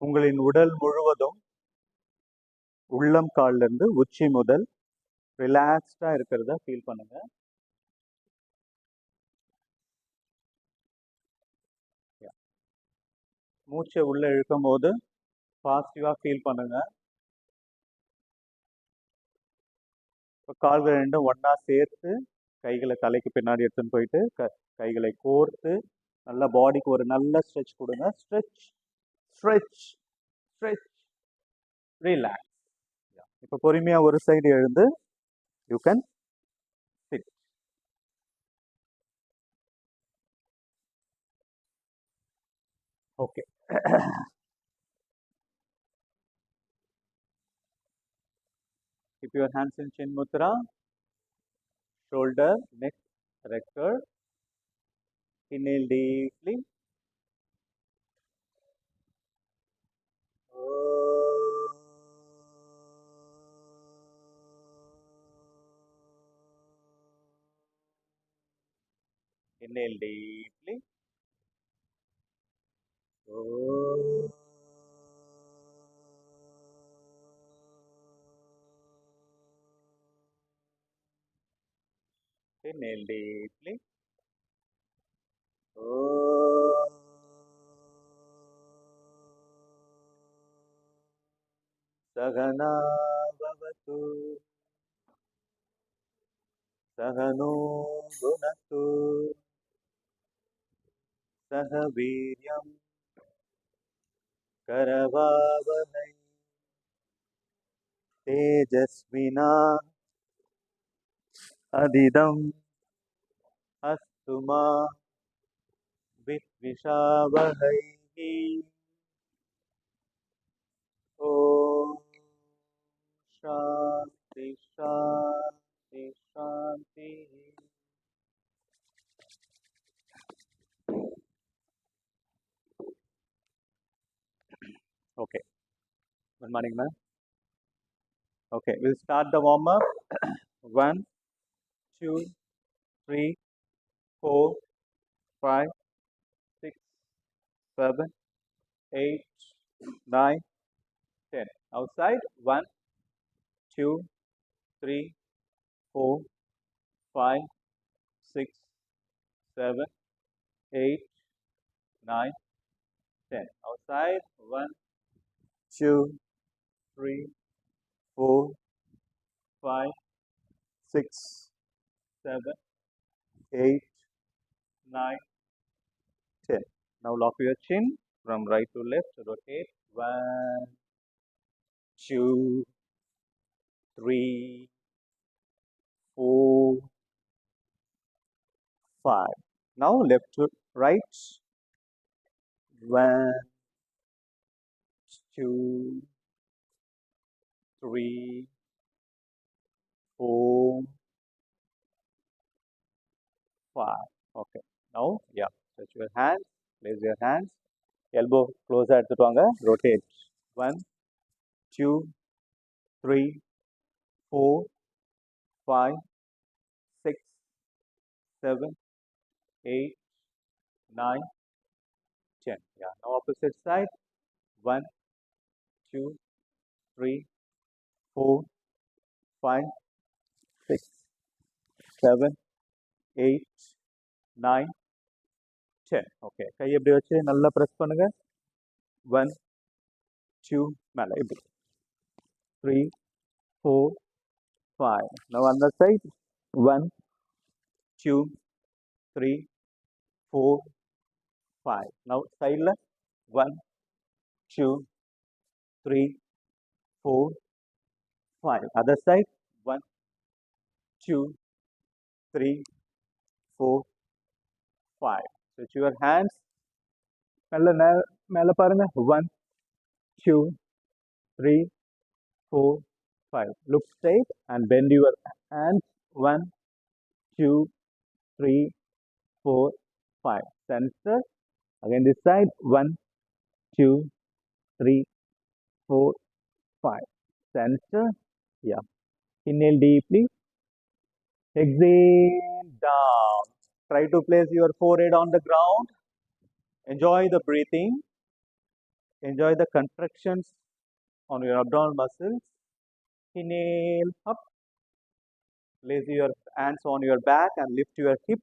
உங்களின் உடல் முழுவதும் உள்ளம் கால்ல இருந்து உச்சி முதல் ரிலாக்ஸ்டா இருக்கிறத ஃபீல் பண்ணுங்க. மூச்சை உள்ள இழுக்கும் போது பாசிட்டிவா ஃபீல் பண்ணுங்க. இப்போ கால்கள் ரெண்டும் ஒண்ணா சேர்த்து கைகளை தலைக்கு பின்னாடி எடுத்துன்னு போயிட்டு கைகளை கோர்த்து நல்லா பாடிக்கு ஒரு நல்ல ஸ்ட்ரெச் கொடுங்க. Stretch stretch stretch relax. இப்போ பொறுமையா ஒரு சைடு எழுந்து you can sit. Okay. Keep your hands in Chin Mudra, shoulder, neck, rector. Inhale deeply. Inhale deeply. Inhale deeply. Sahana bhavatu. Sahano bhunaktu. Saha viryam karavavahai. Tejasvina adidam astuma vidvishavahai. Om Shanti Shanti Shanti. Okay. Good morning, ma'am. Okay, we'll start the warm up. 1, 2, 3, 4, 5, 6, 7, 8, 9, 10. Outside. 1, 2, 3, 4, 5, 6, 7, 8, 9, 10. Outside. 1, 2, 3, 4, 5, 6, 7, 8, 9, 10. Now lock your chin from right to left. Rotate. 1, 2, 3, 4, 5. Now left to right. 1, 2, 3, 4, 5. Okay. Now, yeah, touch your hands, place your hands, elbow closer at the tongue, rotate. 1, 2, 3, 4, 5, 6, 7, 8, 9, 10. Yeah. Now opposite side. 1, 2, 3, 4, 5, 6, 7, 8, 9, 10. Okay. கை எப்படி வச்சு நல்லா press பண்ணுங்க. 1, 2, மேல இப்படி. 3, 4, 5. Now on the side. 1, 2, 3, 4, 5. Now side la. 1, 2, 3, 4, 5. Other side. 1, 2, 3, 4, 5. Switch your hands. மேல பாருங்க. 1, 2, 3, 4, 5. Look straight and bend your hands. 1, 2, 3, 4, 5. Center. Again this side. 1, 2, 3, 4, 5. Center. Yeah. Inhale deeply. Exhale down. Try to place your forehead on the ground. Enjoy the breathing. Enjoy the contractions on your abdominal muscles. Inhale up. Place your hands on your back and lift your hip.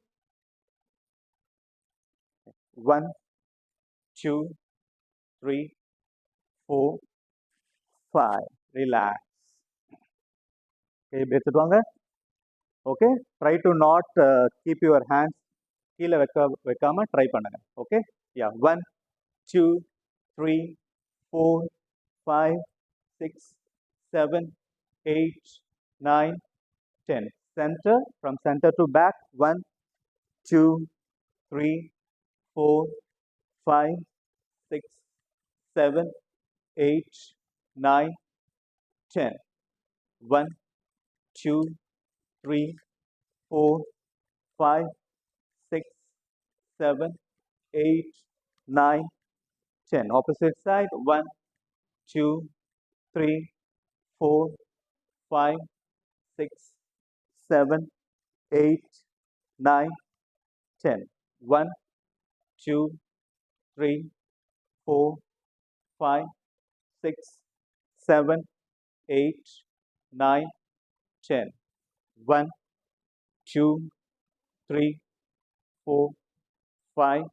1, 2, 3, 4, 5. Relax. Okay, எடுத்துட்டு வாங்க. Okay, try to not keep your hands கீழே வைக்காம try பண்ணுங்க. Okay, yeah, 1, 2, 3, 4, 5, 6, 7, 8, 9, 10. Center, from center to back. 1, 2, 3, 4, 5, 6, 7, 8, 9, 10. 1, 2, 3, 4, 5, 6, 7, 8, 9, 10. Opposite side. 1, 2, 3, 4, 5, 6, 7, 8, 9, 10. 1, 2, 3, 4, 5, 6, 7, 8, 9, 10. 1, 2, 3, 4, 5,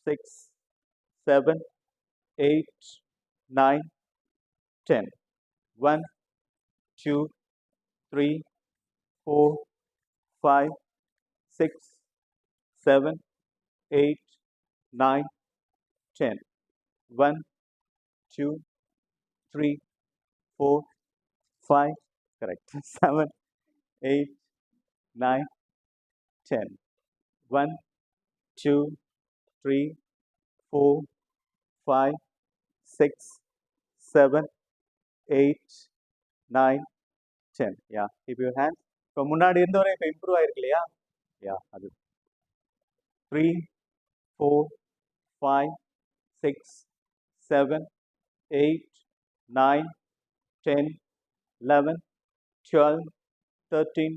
6, 7, 8, 9, 10. 1, 2, 3, 4, 5, 6, 7, 8, 9, 10. 1, 2, 3, 4, 5, correct, 7, 8, 9, 10. 1, 2, 3, 4, 5, 6, 7, 8, 9, 10. Yeah, keep your hands. இப்போ முன்னாடி இருந்தவரை இப்போ improve ஆயிருக்கு இல்லையா? யா அது 3, 4, 5, 6, 7, 8, 9, 10, 11, 12, 13,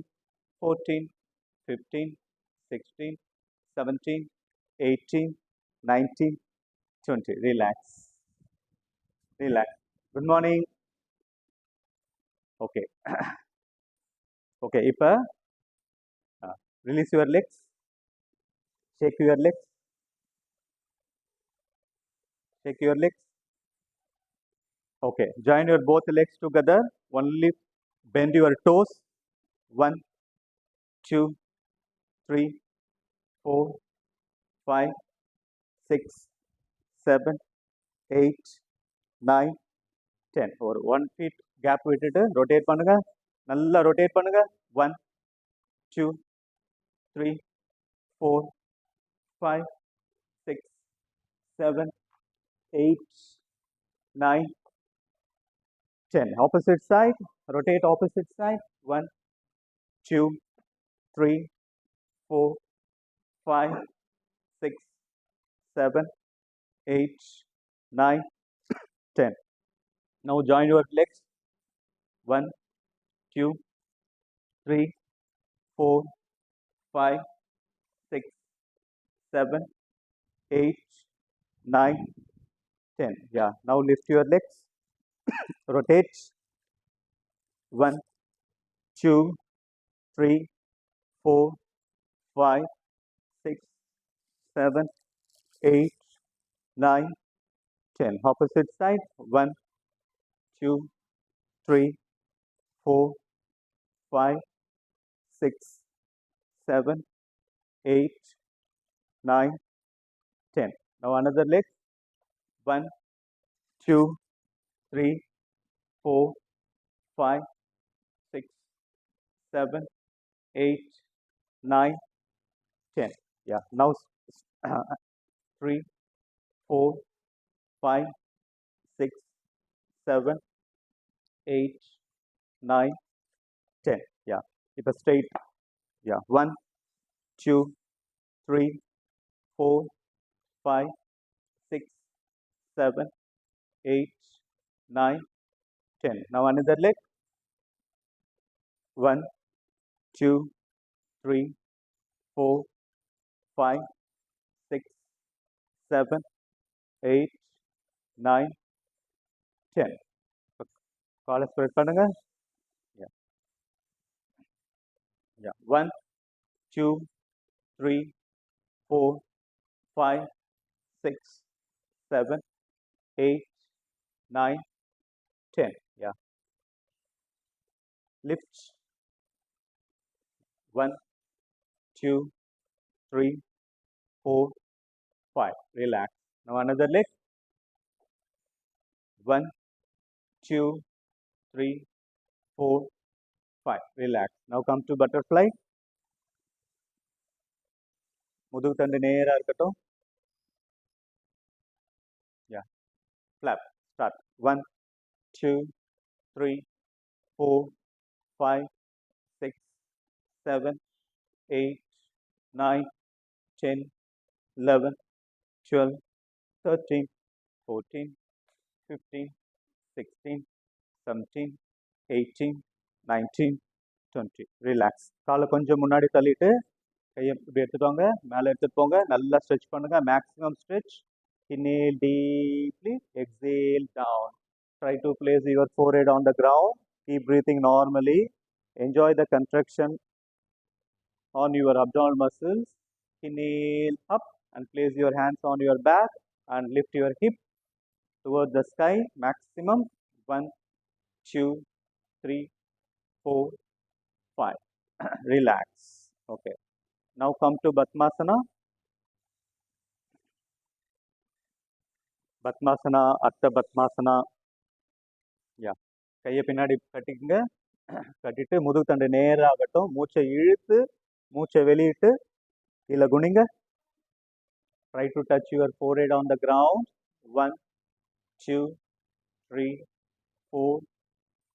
14, 15, 16, 17, 18, 19, 20. Relax. Relax. Good morning. Okay. Okay, இப்போ release your legs. Shake your legs. Shake your legs. Okay, join your both legs together. Only bend your toes. 1, 2, 3, 4, 5, 6, 7, 8, 9, 10. ஒரு 1 feet gap விட்டுட்டு rotate பண்ணுங்க. நல்லா rotate பண்ணுங்க. 1, 2, 3, 4, 5, 6, 7, 8, 9, 10. Opposite side. Rotate opposite side. 1, 2, 3, 4, 5, 6, 7, 8, 9, 10. Now join your legs. 1, 2, 3, 4, 5, 6, 7, 8, 9, 10. Yeah, now lift your legs. Rotate. 1, 2, 3, 4, 5, 6, 7, 8, 9, 10. Opposite side. 1, 2, 3, 4, 5, 6, 7, 8, 9, 10. Now another leg. 1, 2, 3, 4, 5, 6, 7, 8, 9, 10. Yeah, now 3, 4, 5, 6, 7, 8, 9, 10. Yeah, keep it straight. Yeah, 1, 2, 3, 4, 5, 6, 7, 8, 9, 10. Now another leg. 1, 2, 3, 4, 5, 6, 7, 8, 9, 10. காலை spread பண்ணுங்க. Yeah. Yeah. 1, 2, 3, 4, 5, 6, 7, 8, 9, 10. Yeah. Lift. 1, 2, 3, 4, 5. Relax. Now another leg. 1, 2, 3, 4, 5. Relax. Now come to butterfly. முதுகு தண்டு நேரா இருக்கட்டும். Yeah. Flap. Start. 1, 2, 3, 4, 5, 6, 7, 8, 9, 10, 11, 12, 13, 14, 15, 16, 17, 18, 19, 20. Relax. காலை கொஞ்சம் முன்னாடி தள்ளிட்டு கையை இப்படி எடுத்துட்டு வாங்க, மேலே எடுத்துட்டு போங்க, நல்லா ஸ்ட்ரெச் பண்ணுங்க. Maximum stretch. Inhale deeply, exhale down. Try to place your forehead on the ground. Keep breathing normally. Enjoy the contraction on your abdominal muscles. Inhale up and place your hands on your back and lift your hip towards the sky. Maximum 1, 2, 3, 4, 5. Relax. Okay. Now come to Padmasana. Padmasana, Artha Padmasana. Yeah. கையை பின்னாடி கட்டிக்கங்க. கட்டிட்டு முதுகு தண்டு நேராக ஆகட்டும். மூச்சை இழுத்து மூச்சை வெளியிட்டு கீழே குனிங்க. Try to touch your forehead on the ground. 1, 2, 3, 4,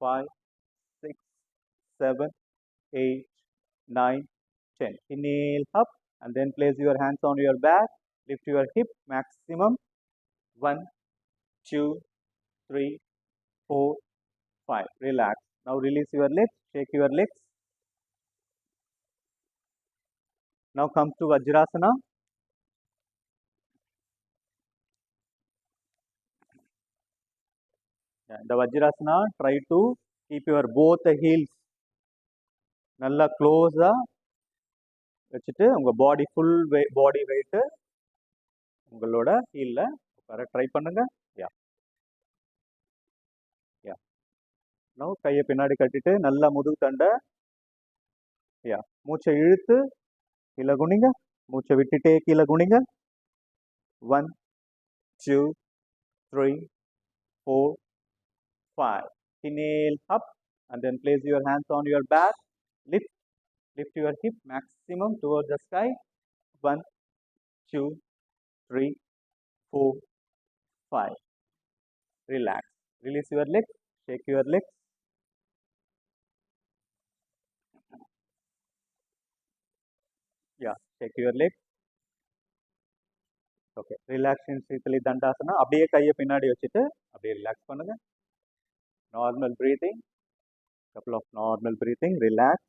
5, 6, 7, 8, 9, 10. Inhale up and then place your hands on your back. Lift your hip maximum. 1, 2, 3, 4, 5. Relax. Now release your legs. Shake your legs. Now come to Vajrasana. The Vajrasana, try to keep your both the heels நல்லா க்ளோஸாக வச்சுட்டு உங்கள் body full body weight உங்களோட ஹீலில் உட்கார try பண்ணுங்க. யா யா இன்னும் கையை பின்னாடி கட்டிட்டு நல்லா முதுகு தண்டை யா மூச்சை இழுத்து கீழே குனிங்க. மூச்சை விட்டுட்டே கீழே குனிங்க. 1, 2, 3, 4, 5. Inhale up and then place your hands on your back. Lift your hip maximum towards the sky. 1, 2, 3, 4, 5. Relax. Release your legs. Shake your legs. Yeah, shake your legs. Okay. Relaxing Sitali Dandasana. அப்படியே கையை பின்னாடி வச்சுட்டு அப்படியே relax பண்ணுங்க. Normal breathing. Couple of normal breathing. Relax.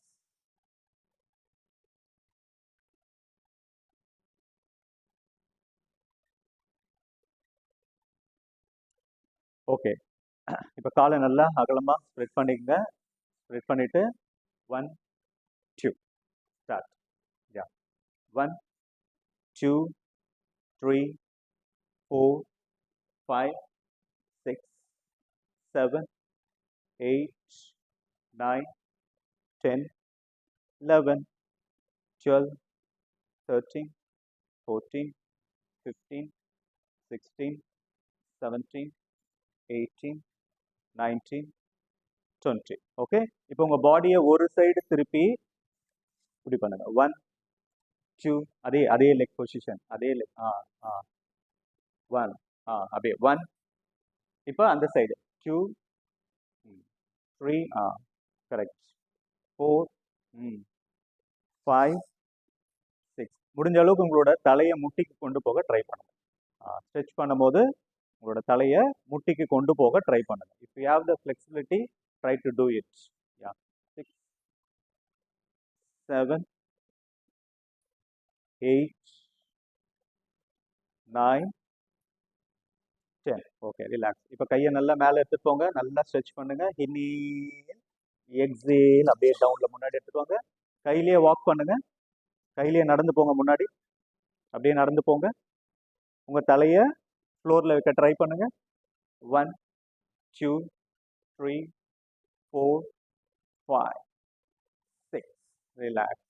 Okay. இப்போ காலை நல்லா அகலமாக ஸ்ப்ரெட் பண்ணிக்கங்க. ஸ்ப்ரெட் பண்ணிட்டு 1, 2 ஸ்டார்ட். யா 1, 2, 3, 4, 5, 6, 7, 8, 9, 10, 11, 12, 13, 14, 15, 16, 17, 18, 19, 20. ஓகே. இப்போ உங்கள் பாடியை ஒரு சைடு திருப்பி இப்படி பண்ணுங்க. 1, 2 அதே லெக் பொசிஷன். அதே லெக் 1 அப்படியே 1. இப்போ அந்த சைடு 2, 3 கரெக்ட் 4, 5, 6. முடிஞ்ச அளவுக்கு உங்களோட தலையை முட்டிக்கு கொண்டு போக ட்ரை பண்ணுங்க. ஸ்ட்ரெச் பண்ணும்போது உங்களோட தலையை முட்டிக்கு கொண்டு போக ட்ரை பண்ணுங்க. If you have the flexibility try to do it. Yeah 6, 7, 8, 9, 10. Okay, relax. இப்போ கையை நல்லா மேலே எடுத்துட்டு போங்க, நல்லா ஸ்ட்ரெச் பண்ணுங்க. இன்ஹேல், எக்ஸேல், அப்படியே டவுன்ல முன்னாடி எடுத்துட்டு வாங்க. கையிலேயே வாக் பண்ணுங்க, கையிலேயே நடந்து போங்க முன்னாடி, அப்படியே நடந்து போங்க. உங்க தலையை ஃப்ளோர்ல வைக்க ட்ரை பண்ணுங்க. 1 2 3 4 5 6. ரிலாக்ஸ்.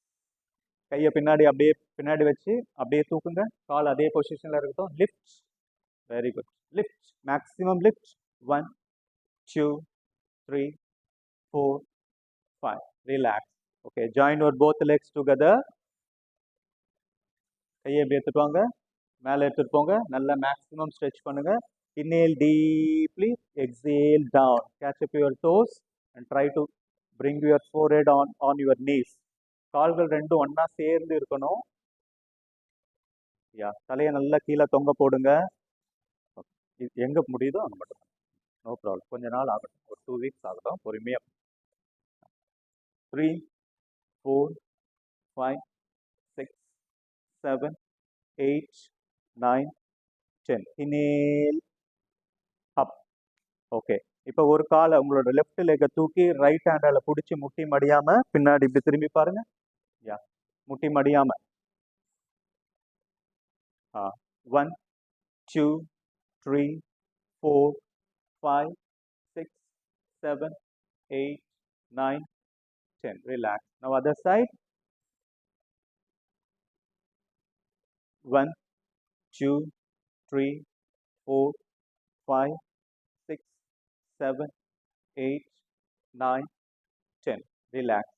கையை பின்னாடி அப்படியே பின்னாடி வச்சு அப்படியே தூக்குங்க. கால் அதே பொசிஷன்ல இருக்கட்டும். Lift. Very good. Lift. Maximum lift. 1 2 3 4 5. Relax. Okay, join your both legs together. கையை எப்படி எடுத்துட்டு வாங்க, மேலே எடுத்துட்டு போங்க. நல்லா மேக்ஸிமம் ஸ்ட்ரெச் பண்ணுங்க. Inhale deeply, exhale down. Catch up your toes and try to bring your forehead on your knees. கால்கள் ரெண்டும் ஒண்ணா சேர்ந்து இருக்கணும். யா, தலையை நல்லா கீழே தொங்க போடுங்க. எங்க முடியுதோ அங்க மட்டும். No problem. கொஞ்ச நாள் ஆகட்டும், ஒரு 2 வீக்ஸ் ஆகட்டும், பொறுமையா. 3 4 5 6 7 8 9 10. Inhale அப். ஓகே, இப்போ ஒரு காலை உங்களோட லெஃப்ட் லெக்கை தூக்கி ரைட் ஹேண்டால பிடிச்சி முட்டி மடியாம பின்னாடி இப்படி திரும்பி பாருங்க. யா, முட்டி மடியாம. 1 2 3 4 5 6 7 8 9 10. Relax. Now other side. 1 2 3 4 5 6 7 8 9 10. Relax.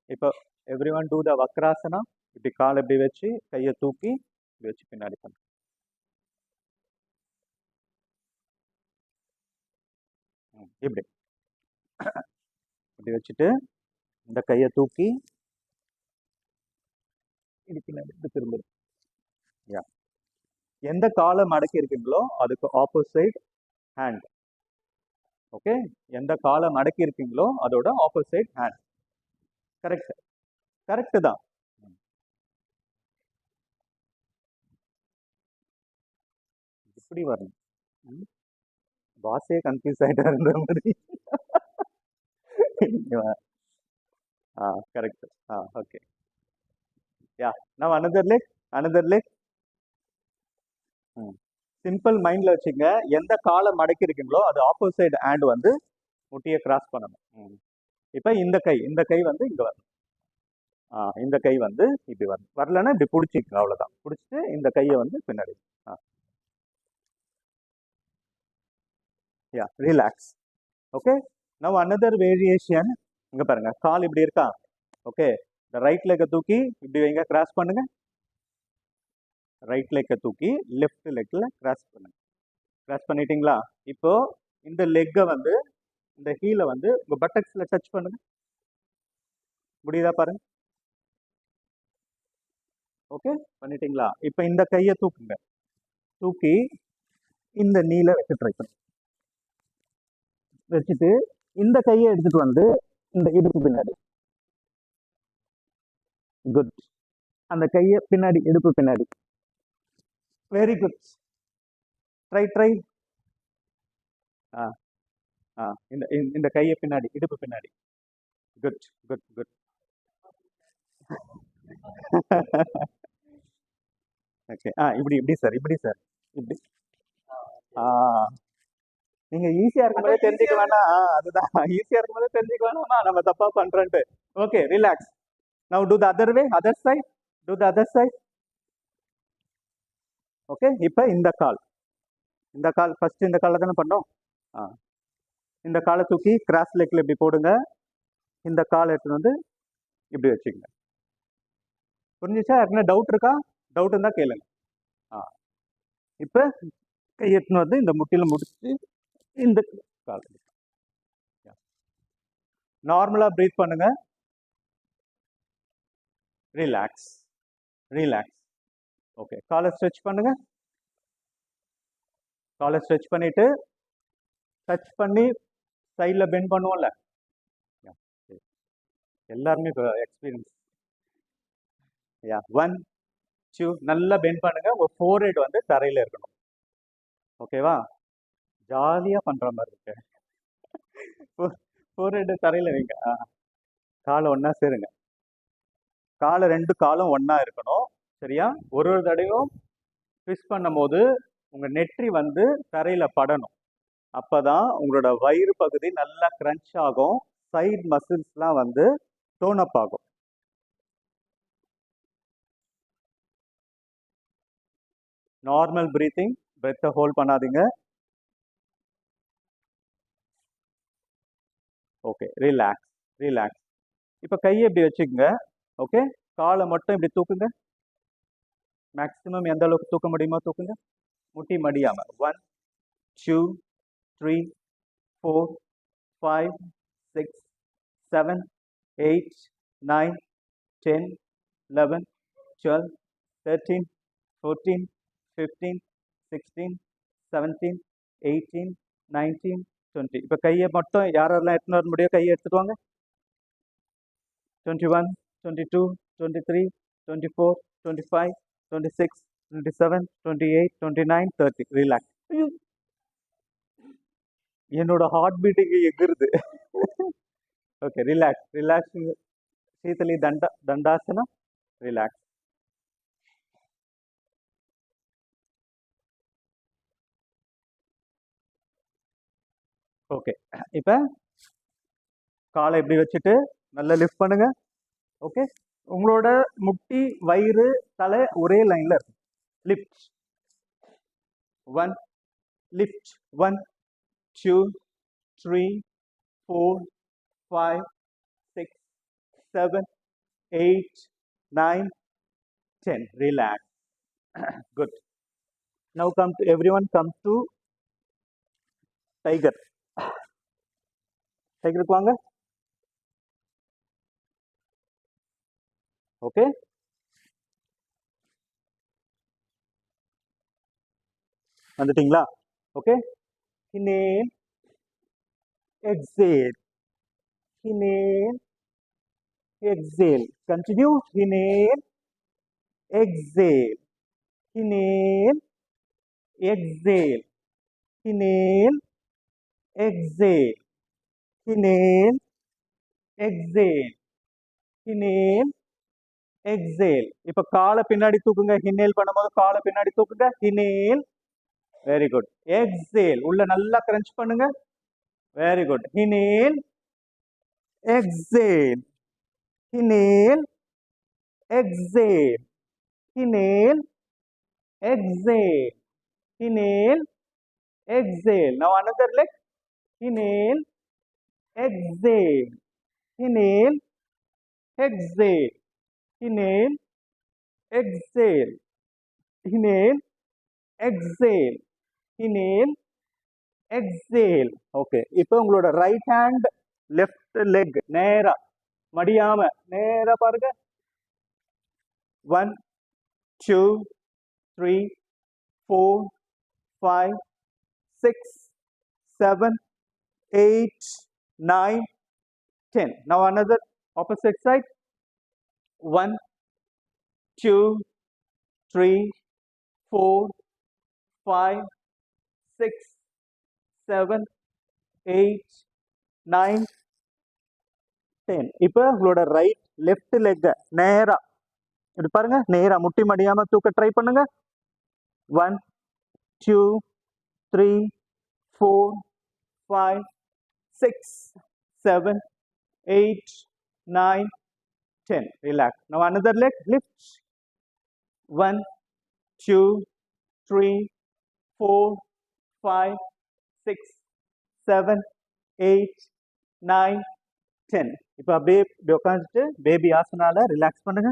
இப்போ எவ்ரி ஒன் டூ த வக்ராசனா. இப்படி கால் இப்படி வச்சு கையை தூக்கி இப்படி வச்சு பின்னாடி பண்ணு. இப்படி இப்படி வச்சுட்டு இந்த கையை தூக்கி இது பின்னாடி இப்படி திரும்ப. யா, எந்த காலை மடக்கி இருக்கீங்களோ அதுக்கு ஆப்போசிட் ஹேண்ட். ஓகே, எந்த காலை மடக்கி இருக்கீங்களோ அதோட ஆப்போசிட் ஹேண்ட். கரெக்ட், கரெக்ட் தான். இப்படி வரணும். பாஸே கன்ஃபியூஸ் ஆயிட்டாருன்ற மாதிரி. கரெக்ட். ஓகே. யா, now another leg, another leg. Simple மைண்ட்ல வச்சுங்க, எந்த காலை மடக்கி இருக்கீங்களோ அது ஆப்போசிட் ஹேண்ட் வந்து முட்டியை கிராஸ் பண்ணணும். இப்போ இந்த கை வந்து இங்க வரணும். இந்த கை வந்து இப்படி வரணும். வரலன்னா இப்படி பிடிச்சிக்கங்க, அவ்வளவுதான். பிடிச்சிட்டு இந்த கையை வந்து பின்னாடி. Yeah, relax. Okay, now another variation. இங்க பாருங்க, கால் இப்படி இருக்கா. ஓகே, இந்த ரைட் லெக்கை தூக்கி இப்படி வைங்க, கிராஸ் பண்ணுங்க. ரைட் லெக்கை தூக்கி லெஃப்ட் லெக்ல கிராஸ் பண்ணுங்க. கிராஸ் பண்ணிட்டீங்களா? இப்போ இந்த லெக்கை வந்து இந்த ஹீலை வந்து உங்க பட்டக்ஸ்ல டச் பண்ணுங்க. முடியுதா பாருங்க. ஓகே, பண்ணிட்டீங்களா? இப்போ இந்த கையை தூக்குங்க. தூக்கி இந்த நீல வைக்க ட்ரை பண்ணுங்க. வச்சுட்டு இந்த கையை எடுத்துட்டு வந்து இந்த இடுப்பு பின்னாடி. குட். அந்த கையை பின்னாடி, இடுப்பு பின்னாடி. Very good. ட்ரை. இந்த கையை பின்னாடி, இடுப்பு பின்னாடி. Good good good. ஓகே, இப்படி சார், இப்படி சார், இப்படி. நீங்க ஈஸியா இருக்கும்போதே தெரிஞ்சுக்க வேணாம். அதுதான், ஈஸியா இருக்கும்போதே தெரிஞ்சுக்க வேணாமா நம்ம தப்பா பண்றோன்ட்டு. Okay, relax. Now to the other way, other side. To the other side. Okay, இப்போ இந்த கால் ஃபர்ஸ்ட் இந்த காலை தானே பண்ணோம். இந்த காலை தூக்கி கிராஸ் லெக்ல இப்படி போடுங்க. இந்த காலை எடுத்துட்டு வந்து இப்படி வச்சுக்கங்க. புரிஞ்சுச்சா? என்ன டவுட் இருக்கா? டவுட் இருந்தா கேளுங்க. இப்போ கை எடுத்துன்னு வந்து இந்த முட்டில முடிச்சு இந்த கால் நார்மலா பிரீத் பண்ணுங்க. ரிலாக்ஸ். ஓகே, காலை ஸ்ட்ரெச் பண்ணுங்க. காலை ஸ்ட்ரெச் பண்ணிட்டு டச் பண்ணி சைட்ல பெண்ட் பண்ணுவோம்ல, எல்லாருமே எக்ஸ்பீரியன்ஸ். 1 2 நல்லா பெண்ட் பண்ணுங்க. ஒரு ஃபோர்ஹெட் வந்து தரையில இருக்கணும். ஓகேவா? ஜாலியா பண்ற மாதிரி இருக்கு. ஃபோர்ஹெட் தரையில வைங்க. காலை ஒண்ணா சேருங்க. காலை 2 காலும் ஒண்ணா இருக்கணும். சரியா? ஒரு தடவையும் ட்விஸ்ட் பண்ணும்போது உங்க நெற்றி வந்து தரையில படணும். அப்பதான் உங்களோட வயிறு பகுதி நல்லா கிரன்ச் ஆகும். சைட் மசில்ஸ்லாம் வந்து டோன் அப் ஆகும். நார்மல் பிரீத்திங், பிரெத்தை ஹோல்ட் பண்ணாதீங்க. Okay, relax relax. இப்போ கையை இப்படி வச்சுக்கோங்க. ஓகே, காலை மட்டும் இப்படி தூக்குங்க. மேக்ஸிமம் எந்த அளவுக்கு தூக்க முடியுமோ தூக்குங்க. முட்டி மடியாம. 1 2 3 4 5 6 7 8 9 10 11 12 13 14 15 16 17 18 19 20. இப்போ கையை மட்டும் யாரெல்லாம் எடுத்துன்னு வர முடியும் கையை எடுத்துட்டு வாங்க. 21 22 23 24 25 26 27 28 29 30. ரிலாக்ஸ். என்னோட ஹார்ட் பீட்டிங் எகிருது. Okay, relax relax. சீதலி தண்டாசனம். ரிலாக்ஸ். ஓகே, இப்போ காலை இப்படி வச்சுட்டு நல்லா லிஃப்ட் பண்ணுங்க. ஓகே, உங்களோட முட்டி வயிறு தலை ஒரே லைன்ல இருக்கு. Lift 1 lift 1 2 3 4 5 6 7 8 9 10. Relax. Good. Now everyone come to tiger. Tiger வாங்க. ஓகே, வந்துட்டீங்களா? Okay, inhale, exhale, inhale, exhale. Continue. Inhale, exhale, inhale, exhale, inhale, exhale, inhale, exhale, inhale, exhale. இப்போ காலை பின்னாடி தூக்குங்க. inhale பண்ணும்போது காலை பின்னாடி தூக்குங்க. inhale. Very good. எக்ஸேல். உள்ள நல்லா கிரன்ச் பண்ணுங்க. Very good. inhale, exhale, inhale, exhale, inhale, exhale, inhale, exhale. Now another leg. Inhale, exhale, inhale, exhale, inhale, exhale, inhale, exhale, inhale, exhale. Okay, இப்போ உங்களோட ரைட் ஹேண்ட் லெஃப்ட் லெக் நேரா மடியாம நேரா பாருங்க. 1 2 3 4 5 6 7 8 9 10. Now another opposite side. 1 2 3 4 5 6 7 8 9 10. இப்போ உங்களோட right left leg நேரா இப்படி பாருங்க. நேரா முட்டி மடியாம தூக்க ட்ரை பண்ணுங்க. 1 2 3 4 5 6 7 8 9 10. Relax. Now another leg. Lift. 1 2 3 4 5 6 7 8 9 10. இப்போ அப்படியே இப்படி உட்காந்துட்டு பேபி ஆசனால ரிலாக்ஸ் பண்ணுங்க.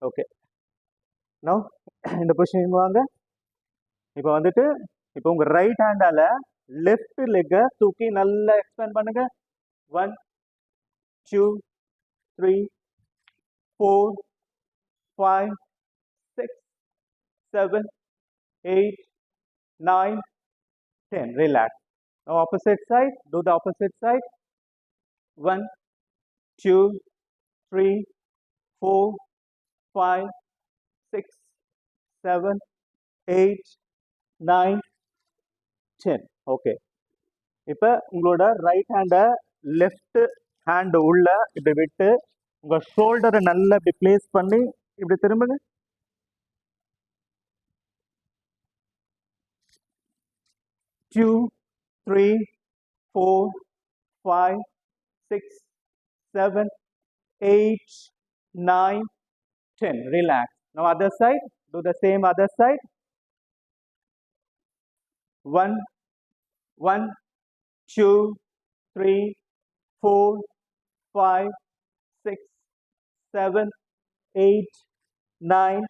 ஓகே, நோ இந்த பொசிஷன் வாங்க. இப்போ வந்துட்டு இப்போ உங்க ரைட் ஹேண்டால லெஃப்ட் லெக்கை தூக்கி நல்லா எக்ஸ்பேண்ட் பண்ணுங்க. 1 2 3 4 5 6 7 8 9 10. Relax. Now opposite side. Do the opposite side. 1 2 3 4 5 6 7 8 9 10. Okay. இப்போ உங்களோட ரைட் ஹேண்டை லெஃப்ட் ஹேண்டு உள்ள இப்படி விட்டு உங்க ஷோல்டரை நல்லா இப்படி பிளேஸ் பண்ணி இப்படி திரும்புங்க. 2 3 4 5 6 7 8 9 10. Relax. Now other side. Do the same other side. 1 1 2 3 4 5 6 7 8 9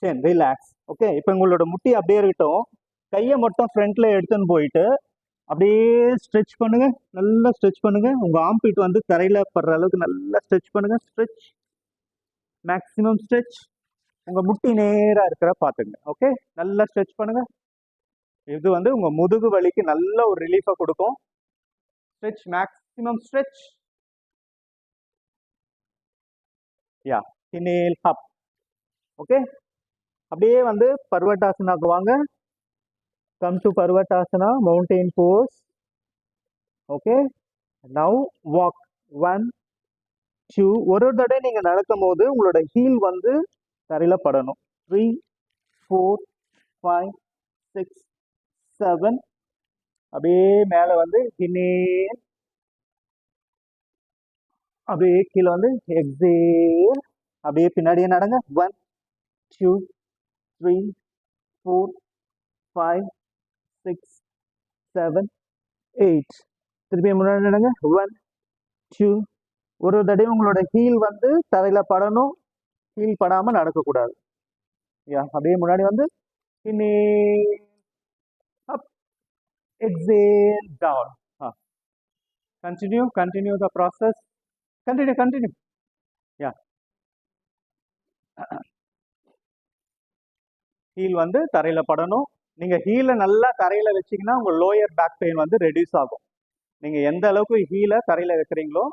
10. Relax. Okay. இப்போ உங்களோட முட்டி அப்படியே இருக்கட்டும். கையை மட்டும் ஃப்ரண்ட்ல எடுத்துன்னு போயிட்டு அப்படியே ஸ்ட்ரெச் பண்ணுங்க. நல்லா ஸ்ட்ரெச் பண்ணுங்க. உங்க ஆம்பீட் வந்து தரையில படுற அளவுக்கு நல்லா ஸ்ட்ரெச் பண்ணுங்க. Stretch, maximum stretch. உங்க முட்டி நேரா இருக்கிற பாத்துங்க. ஓகே, நல்லா ஸ்ட்ரெச் பண்ணுங்க. இது வந்து உங்க முதுகு வலிக்கு நல்ல ஒரு ரிலீஃபை கொடுக்கும். Stretch, maximum stretch. Yeah, inhale up. Okay, அப்படியே வந்து பர்வட்டாசனாக்கு வாங்க. Come to Parvatasana, mountain pose. Okay, now walk. 1 2. ஒரு தடவை நீங்க நடக்கும் போது உங்களோட ஹீல் வந்து தரையில படணும். 3 4 5 6 7. அப்படியே மேல வந்து இன்ஹேல், அப்படியே கீழே வந்து எக்ஸேல். அப்படியே பின்னாடியே நடங்க. 1 2 3 4 5 6 7 8. திருப்பி முன்னாடி நடங்க. 1 2. ஒரு தடவை உங்களோட ஹீல் வந்து தரையில படணும். ஹீல் படாம நடக்கக்கூடாது. யா, அப்படியே முன்னாடி வந்து inhale up, exhale down. Continue the process. Continue. Yeah. Heel வந்து தரையில படணும். நீங்க ஹீலை நல்லா தரையில வச்சீங்கன்னா உங்க லோயர் பேக் பெயின் வந்து ரெடியூஸ் ஆகும். நீங்க எந்த அளவுக்கு ஹீலை தரையில வைக்கிறீங்களோ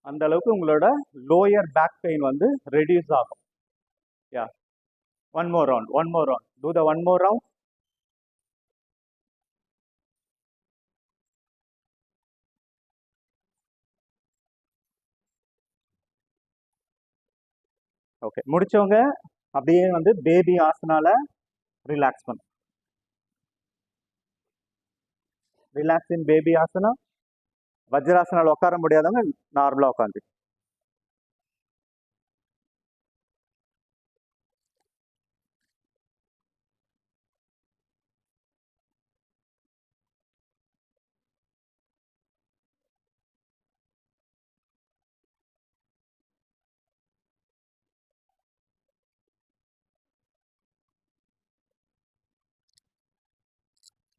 அந்த அளவுக்கு உங்களோட லோயர் பேக் பெயின் வந்து ரெடியூஸ் ஆகும். Yeah, one more round. Do the one more round. Okay, முடிச்சவங்க அப்படியே வந்து பேபி ஆசனால ரிலாக்ஸ் பண்ணும். Relax in baby asana. வஜ்ராசனால உட்கார முடியாதவங்க நார்மலா உட்காந்து.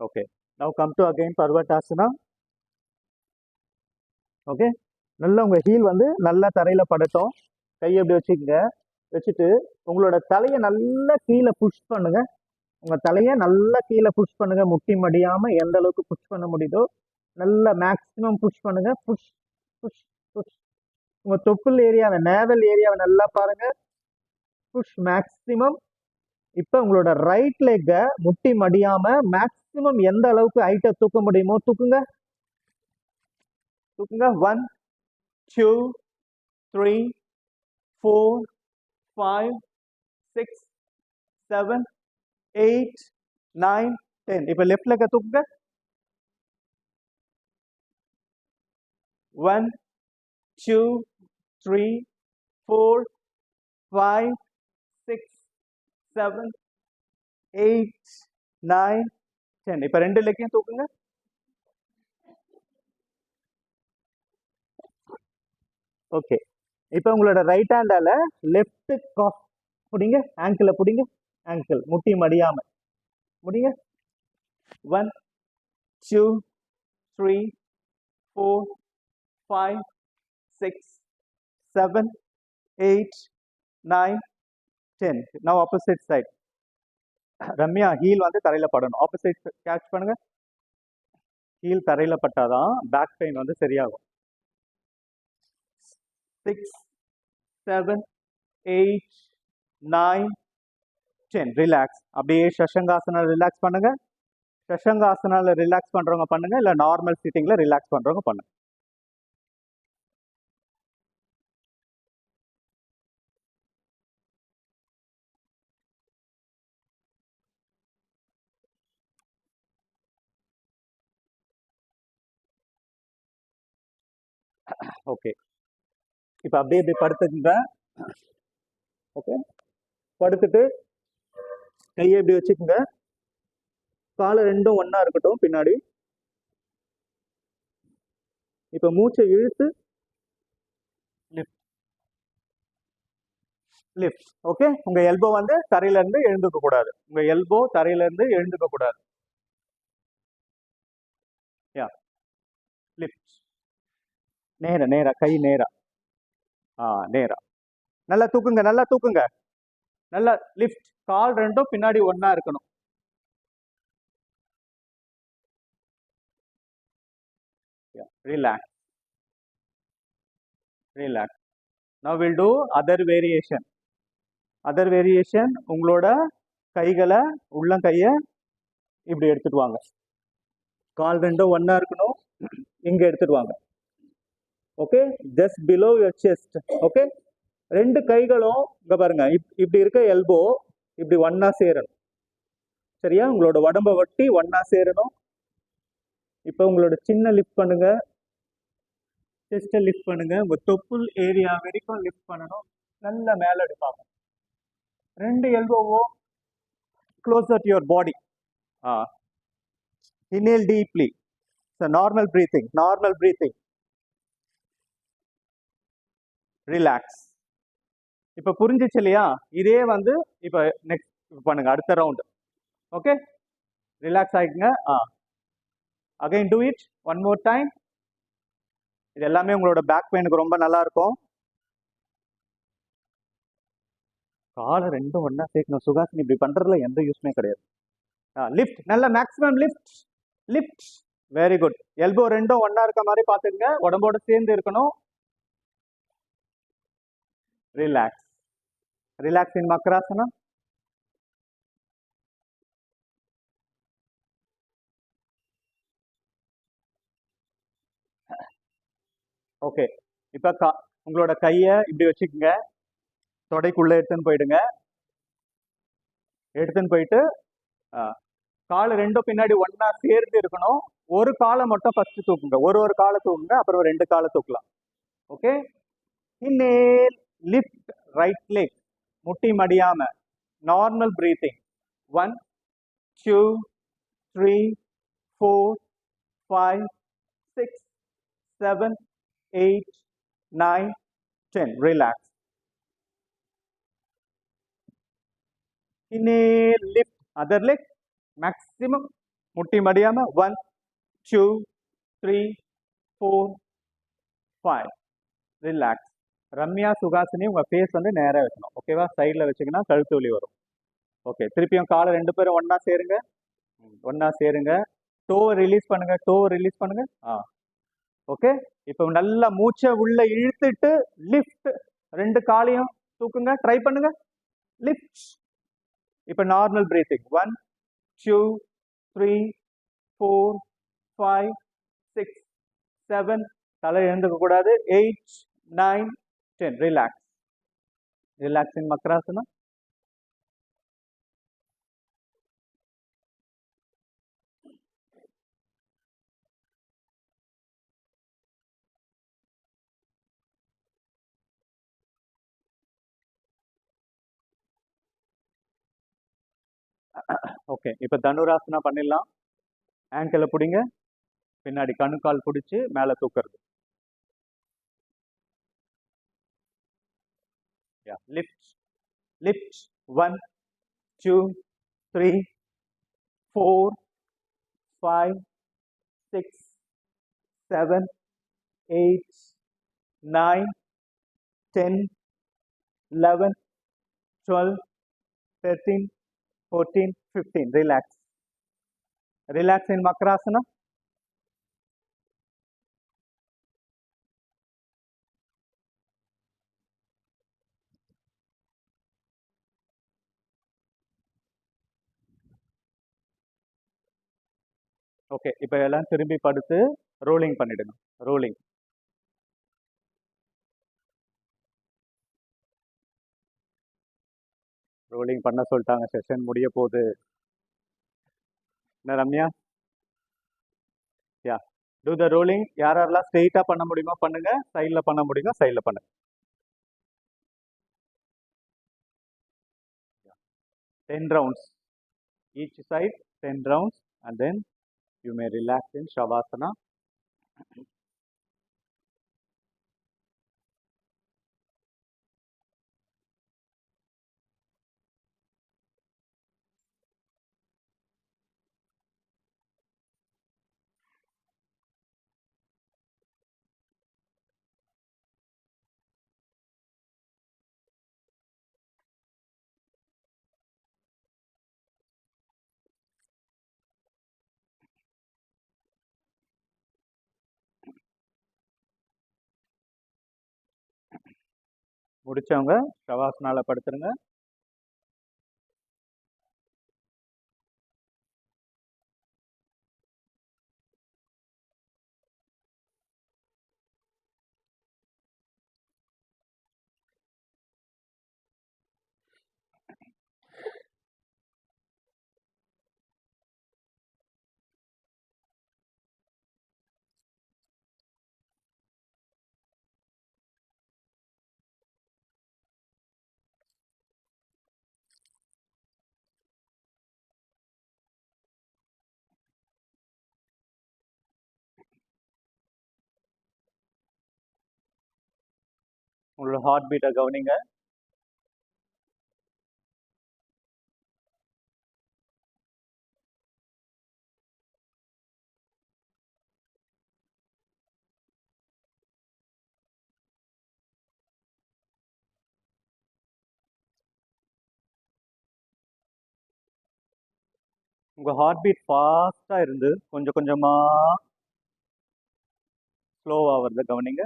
Okay, now come to again Parvatasana. Okay, நல்லா உங்க ஹீல் வந்து நல்லா தரையில படட்டும். கையை எப்படி வச்சுக்கங்க. வச்சுட்டு உங்களோட தலையை நல்லா கீழே புஷ் பண்ணுங்க. உங்க தலையை நல்லா கீழே புஷ் பண்ணுங்க. முட்டி மடியாம எந்த அளவுக்கு புஷ் பண்ண முடியுதோ நல்லா மேக்ஸிமம் புஷ் பண்ணுங்க. Push push push. உங்க தொப்புள் ஏரியாவை, நேவல் ஏரியாவை நல்லா பாருங்க. Push maximum. இப்ப உங்களோட ரைட் லெக்க முட்டி மடியாம மேக்ஸிமம் எந்த அளவுக்கு ஹைட்டை தூக்க முடியுமோ தூக்குங்க. 1 2 3 4 5 6 7 8 9 10. இப்ப லெஃப்ட் லெக்க தூக்குங்க. 1 2 3 4 5 6 7 8 9 10. இப்ப ரெண்டு லெக்கையும் தூக்குங்க. ஓகே, இப்போ உங்களோட ரைட் ஹேண்டால லெஃப்ட் காஃப் பிடிங்க. ஆங்கிளை பிடிங்க. ஆங்கிள் முட்டி மடியாம முடிங்க. 1 2 3 4 5 6 7 8 9 10. now opposite side. Ramya, heel வந்து தரையில படணும். ஆப்போசிட் கேட்ச் பண்ணுங்க. ஹீல் தரையில பட்டாதான் பேக் பெயின் வந்து சரியாகும். 6, 7, 8, 9, 10. ரிலாக்ஸ். அப்படியே ஷஷங்காசனால ரிலாக்ஸ் பண்ணுங்க. ஷஷங்காசனால ரிலாக்ஸ் பண்றவங்க பண்ணுங்க, இல்ல நார்மல் சிட்டிங்ல ரிலாக்ஸ் பண்றவங்க பண்ணுங்க. ஓகே, இப்போ அப்படியே இப்படி படுத்துக்குங்க. ஓகே, படுத்துட்டு கையை இப்படி வச்சுக்கோங்க. காலை ரெண்டும் ஒண்ணா இருக்கட்டும் பின்னாடி. இப்போ மூச்சை இழுத்து லிஃப்ட் லிஃப்ட். ஓகே, உங்க எல்போ வந்து தரையில இருந்து எழுந்துக்க கூடாது. உங்க எல்போ தரையில இருந்து எழுந்துக்க கூடாது. யா, லிஃப்ட். நேரா நேரா, கை நேரா. நேரா. நல்லா தூக்குங்க, நல்லா தூக்குங்க. நல்லா லிஃப்ட். கால் ரெண்டும் பின்னாடி ஒண்ணா இருக்கணும். Relax relax. Now we'll do other variation. Other variation, உங்களோட கைகளை உள்ளங்கையை இப்படி எடுத்துட்டு வாங்க. கால் ரெண்டும் ஒண்ணா இருக்கணும். இங்க எடுத்துட்டு வாங்க. Okay, just below your chest. Okay, ரெண்டு கைகளும் இங்க பாருங்க, இப்படி இருக்க எல்போ இப்படி ஒண்ணா சேரணும். சரியா? உங்களோட உடம்ப ஒட்டி ஒண்ணா சேரணும். இப்போ உங்களோட சின்ன லிஃப்ட் பண்ணுங்க, செஸ்ட்டை லிஃப்ட் பண்ணுங்க. உங்க தொப்புள் ஏரியா வரைக்கும் லிஃப்ட் பண்ணணும். நல்ல மேல எடுப்பாங்க. ரெண்டு எல்போவும் closer to your body. Inhale deeply. So normal breathing, normal breathing. Relax. இப்போ புரிஞ்சிச்சு இல்லையா? இதே வந்து இப்போ நெக்ஸ்ட் பண்ணுங்க, அடுத்த ரவுண்ட். ஓகே, ரிலாக்ஸ் ஆகிக்குங்க. Again do it one more time. இது எல்லாமே உங்களோட பேக் பெயினுக்கு ரொம்ப நல்லா இருக்கும். காலை ரெண்டும் ஒண்ணா சேர்க்கணும். சுகாசினி இப்படி பண்றதுல எந்த யூஸ்மே கிடையாது. லிஃப்ட், நல்ல maximum lift lift. Very good. Elbow ரெண்டும் ஒண்ணா இருக்க மாதிரி பாத்துக்கங்க, உடம்போட சேர்ந்து இருக்கணும். ரிலாக்ஸ் ரிலாக்ஸ் இன் மக்ராசனா. ஓகே, இப்போ உங்களோட கையை இப்படி வச்சுக்கோங்க. தொடைக்குள்ள எடுத்துன்னு போயிடுங்க. எடுத்துன்னு போயிட்டு கால் ரெண்டும் பின்னாடி ஒண்ணா சேர்ந்து இருக்கணும். ஒரு காலை மட்டும் ஃபர்ஸ்ட் தூக்குங்க. ஒரு காலை தூக்குங்க, அப்புறம் ரெண்டு காலை தூக்கலாம். Okay, இன்னேல் lift right leg. முட்டி மடியாம normal breathing. 1, 2, 3, 4, 5, 6, 7, 8, 9, 10. Relax. Inhale, lift other leg, maximum. முட்டி மடியாம 1, 2, 3, 4, 5. ரிலாக்ஸ். ரம்யா, சுகாசினி உங்க ஃபேஸ் வந்து நேரா வைக்கணும். ஓகேவா? சைட்ல வச்சீங்கன்னா கழுத்து வலி வரும். ஓகே, திருப்பியும் காலை ரெண்டு பேரும் ஒண்ணா சேருங்க. ஒண்ணா சேருங்க. டோவை ரிலீஸ் பண்ணுங்க, டோவை ரிலீஸ் பண்ணுங்க. ஓகே, இப்போ நல்லா மூச்சை உள்ள இழுத்துட்டு லிஃப்ட். ரெண்டு காலையும் தூக்குங்க, ட்ரை பண்ணுங்க. லிஃப்ட். இப்போ நார்மல் பிரீத்திங். 1, 2, 3, 4, 5, 6, 7. தலை எழுந்துக்க கூடாது. 8, 9, 10. ரிலாக்ஸ். ரிலாக்ஸ் இன் மக்ராசனா. ஓகே, இப்போ தனுராசனா பண்ணிடலாம். ஆங்கிளை பிடிங்க, பின்னாடி கணுக்கால் பிடிச்சி மேலே தூக்குறது. Lift lift. 1, 2, 3, 4, 5, 6, 7, 8, 9, 10, 11, 12, 13, 14, 15. Relax. Relax in Makrasana. Okay, இப்போ எல்லாம் திரும்பி படுத்து ரோலிங் பண்ணிடுங்க. ரோலிங். ரோலிங் பண்ண சொல்லிட்டாங்க, செஷன் முடிய போகுது. என்ன ரம்யா? யா, டூ த ரோலிங். யாரெல்லாம் ஸ்ட்ரெயிட்டாக பண்ண முடியுமோ பண்ணுங்க, சைடில் பண்ண முடியுமோ சைடில் பண்ணுங்க. 10 rounds. Each side 10 rounds, and then you may relax in Shavasana. முடிச்சவங்க ஷவாசனால படுத்துருங்க. உங்களோட ஹார்ட் பீட்டை கவனிங்க. உங்க ஹார்ட் பீட் ஃபாஸ்டா இருந்து கொஞ்சம் கொஞ்சமா ஸ்லோவா வருது, கவனிங்க.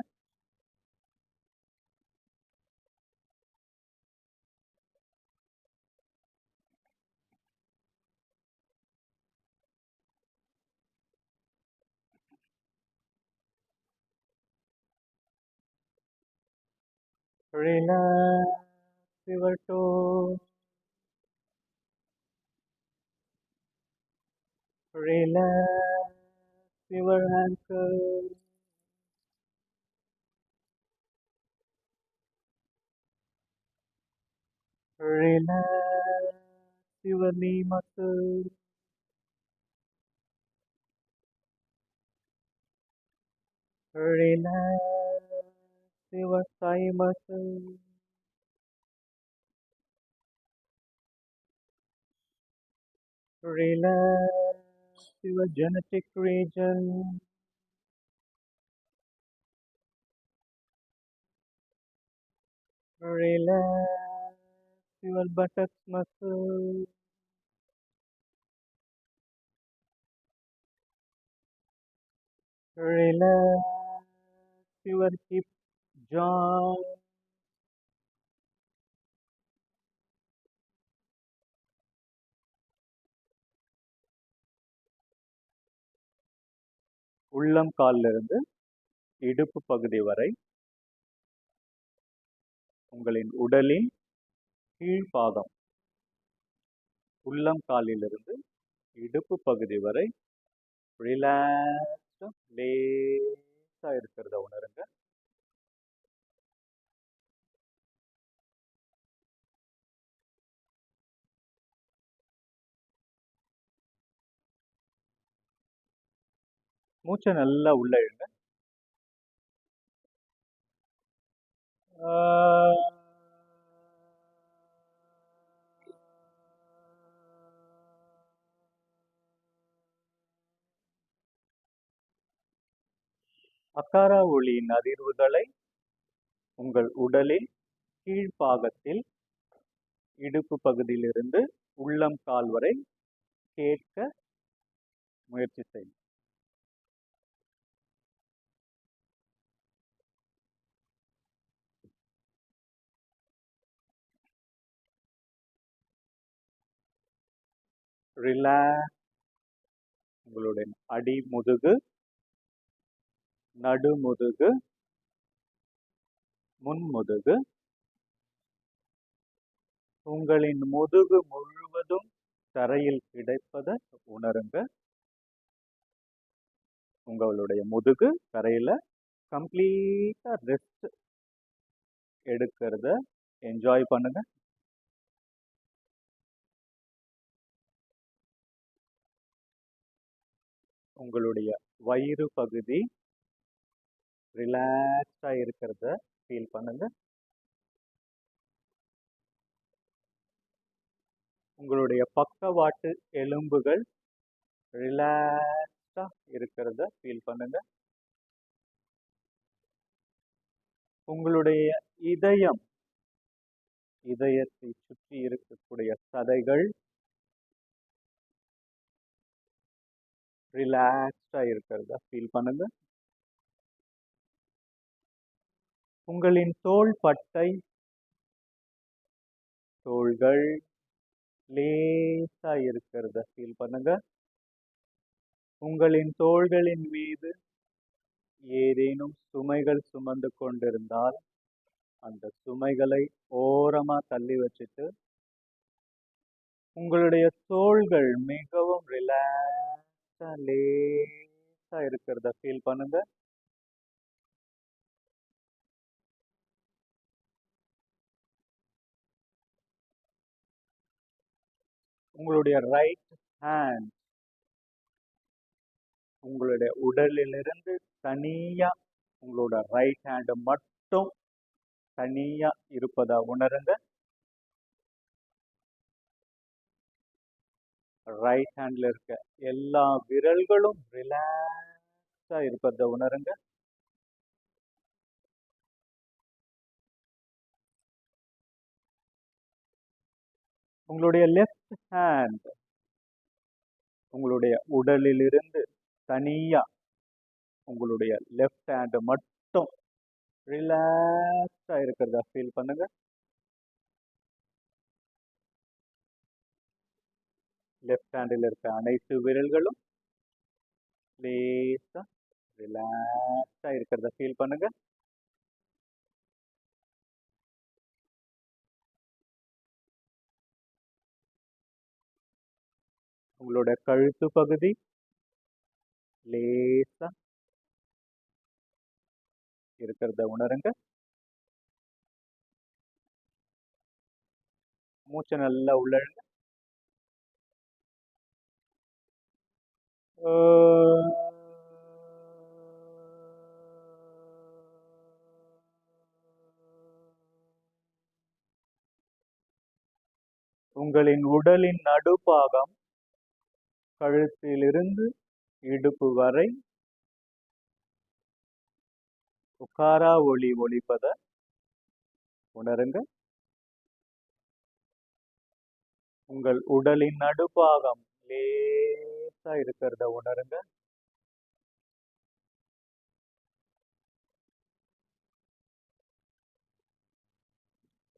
Relax your toes. Relax your ankles. Relax your knee muscles. Relax your thigh muscles. Relax your genetic region. Relax your buttocks muscles. Relax your hip joint. உள்ளம் காலில் இருந்து இடுப்பு பகுதி வரை உங்களின் உடலின் கீழ்பாகம், உள்ளம் காலிலிருந்து இடுப்பு பகுதி வரை ரிலாக்ஸ்டா லேசா இருக்கிறத உணருங்க. மூச்சை நல்லா உள்ள இழுங்க. அக்காரா ஒளியின் அதிர்வுகளை உங்கள் உடலில் கீழ்ப்பாகத்தில் இடுப்பு பகுதியிலிருந்து உள்ளம் கால் வரை கேட்க முயற்சி செய்யும். ரிலாக்ஸ் உங்களுடைய அடி முதுகு, நடுமுதுகு, முன்முதுகு. உங்களின் முதுகு முழுவதும் தரையில் கிடைப்பதை உணருங்க. உங்களுடைய முதுகு தரையில கம்ப்ளீட்டா ரெஸ்ட் எடுக்கிறத என்ஜாய் பண்ணுங்க. உங்களுடைய வயிறு பகுதி ரிலாக்ஸா இருக்கிறத ஃபீல் பண்ணுங்க. உங்களுடைய பக்கவாட்டு எலும்புகள் ரிலாக்ஸா இருக்கிறத ஃபீல் பண்ணுங்க. உங்களுடைய இதயத்தை சுற்றி இருக்கக்கூடிய சதைகள் ரிலாக்ஸா இருக்கிறத ஃபீல் பண்ணுங்க. உங்களின் தோள்பட்டை, தோள்கள் லேசா இருக்கிறத ஃபீல் பண்ணுங்க. உங்களின் தோள்களின் மீது ஏதேனும் சுமைகள் சுமந்து கொண்டிருந்தால் அந்த சுமைகளை ஓரமா தள்ளி வச்சுட்டு உங்களுடைய தோள்கள் மிகவும் ரிலாக்ஸா லேசா இருக்கிறத ஃபீல் பண்ணுங்க. உங்களுடைய ரைட் ஹேண்ட் உங்களுடைய உடலிலிருந்து தனியா உங்களோட ரைட் ஹேண்ட் மட்டும் தனியா இருப்பதா உணருங்க. ரைட் ஹேண்ட்ல இருக்க எல்லா விரல்களும் ரிலாக்ஸா இருப்பதை உணருங்க. உங்களுடைய லெஃப்ட் ஹேண்ட் உங்களுடைய உடலிலிருந்து தனியா உங்களுடைய லெஃப்ட் ஹேண்ட் மட்டும் ரிலாக்ஸா இருக்கிறதா ஃபீல் பண்ணுங்க. லெஃப்ட் ஹேண்டில் இருக்க அனைத்து விரல்களும் லேசா ரிலாக்ஸா இருக்கிறத ஃபீல் பண்ணுங்க. உங்களோட கழுத்து பகுதி லேசா இருக்கிறத உணருங்க. மூச்சை நல்லா உள்ளழுங்க. உங்களின் உடலின் நடுப்பாகம் கழுத்திலிருந்து இடுப்பு வரை உக்காரா ஒளி ஒலிப்பத உணருங்க. உங்கள் உடலின் நடுப்பாகம் லேசா இருக்கிறத உணருங்க.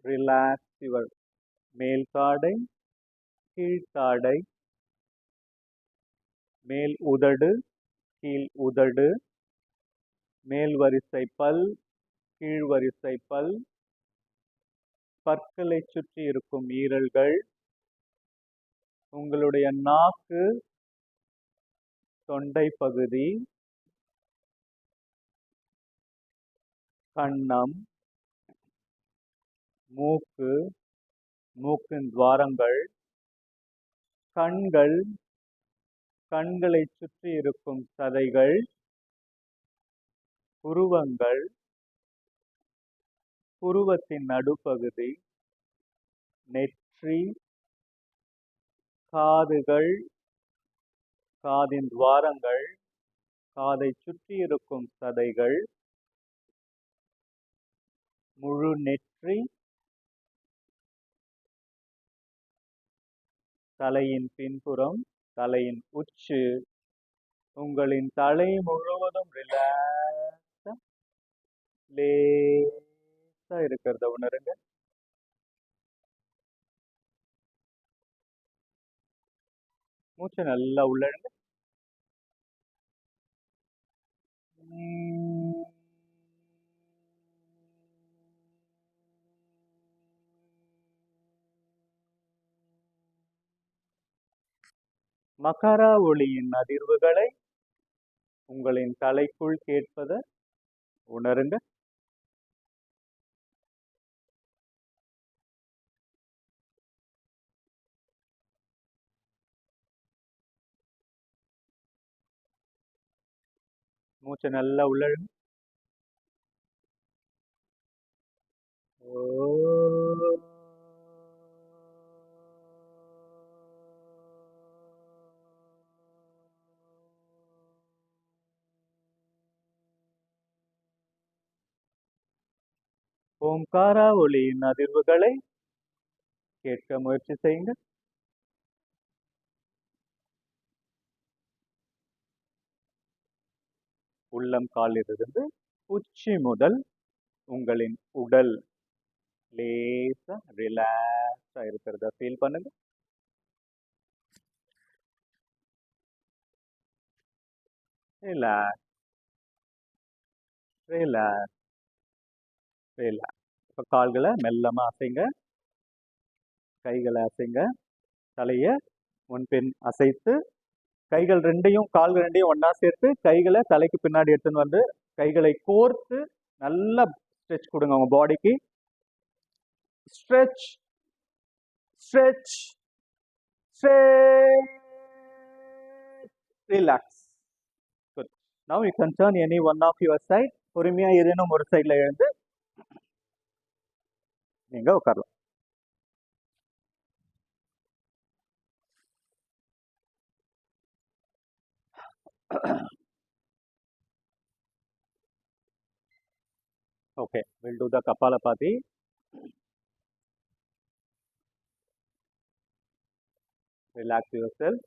ரிலாக்ஸ் யுவர் மேல் தாடை, கீழ்த்தாடை, மேல் உதடு, கீழ் உதடு, மேல் வரிசை பல், கீழ் வரிசை பல், பற்களை சுற்றி இருக்கும் ஈரல்கள், உங்களுடைய நாக்கு, தொண்டை பகுதி, கன்னம், மூக்கு, மூக்கின் துவாரங்கள், கண்கள், கண்களை சுற்றி இருக்கும் சதைகள், புருவங்கள், புருவத்தின் நடுப்பகுதி, நெற்றி, காதுகள், காதின் துவாரங்கள், காதை சுற்றி இருக்கும் சதைகள், முழு நெற்றி, தலையின் பின்புறம், தலையின் உச்சு, உங்களின் தலை முழுவதும் ரிலாக்ஸா லேசா இருக்கிறத உணருங்க. மூச்சை நல்லா உள்ளழுங்க. மகர ஒளியின் அதிர்வுகளை உங்களின் தலைக்குள் கேட்பதை உணருங்க. மூச்சை நல்லா உள்ளழுங்க. ஓம்கார ஒளியின் அதிர்வுகளை கேட்க முயற்சி செய்யுங்க. உள்ளம் காலிலிருந்து உச்சி முதல் உங்களின் உடல் லேசா ரிலாக்ஸா இருக்கிறத ஃபீல் பண்ணுங்க. Relax relax relax. இப்போ கால்களை மெல்லமா அசைங்க, கைகளை அசைங்க, தலையை முன்பின் அசைத்து கைகள் ரெண்டையும் கால்கள் ரெண்டையும் ஒன்னா சேர்த்து கைகளை தலைக்கு பின்னாடி எடுத்துன்னு வந்து கைகளை கோர்த்து நல்லா ஸ்ட்ரெச் கொடுங்க உங்க பாடிக்கு. Stretch stretch stretch. Relax. Good. Now you can turn any one of your side. பொறுமையா ஏதேனும் ஒரு சைட்ல எழுந்து நீங்க உட்காரலாம். Okay, we'll do the Kapalabhati. Relax yourself.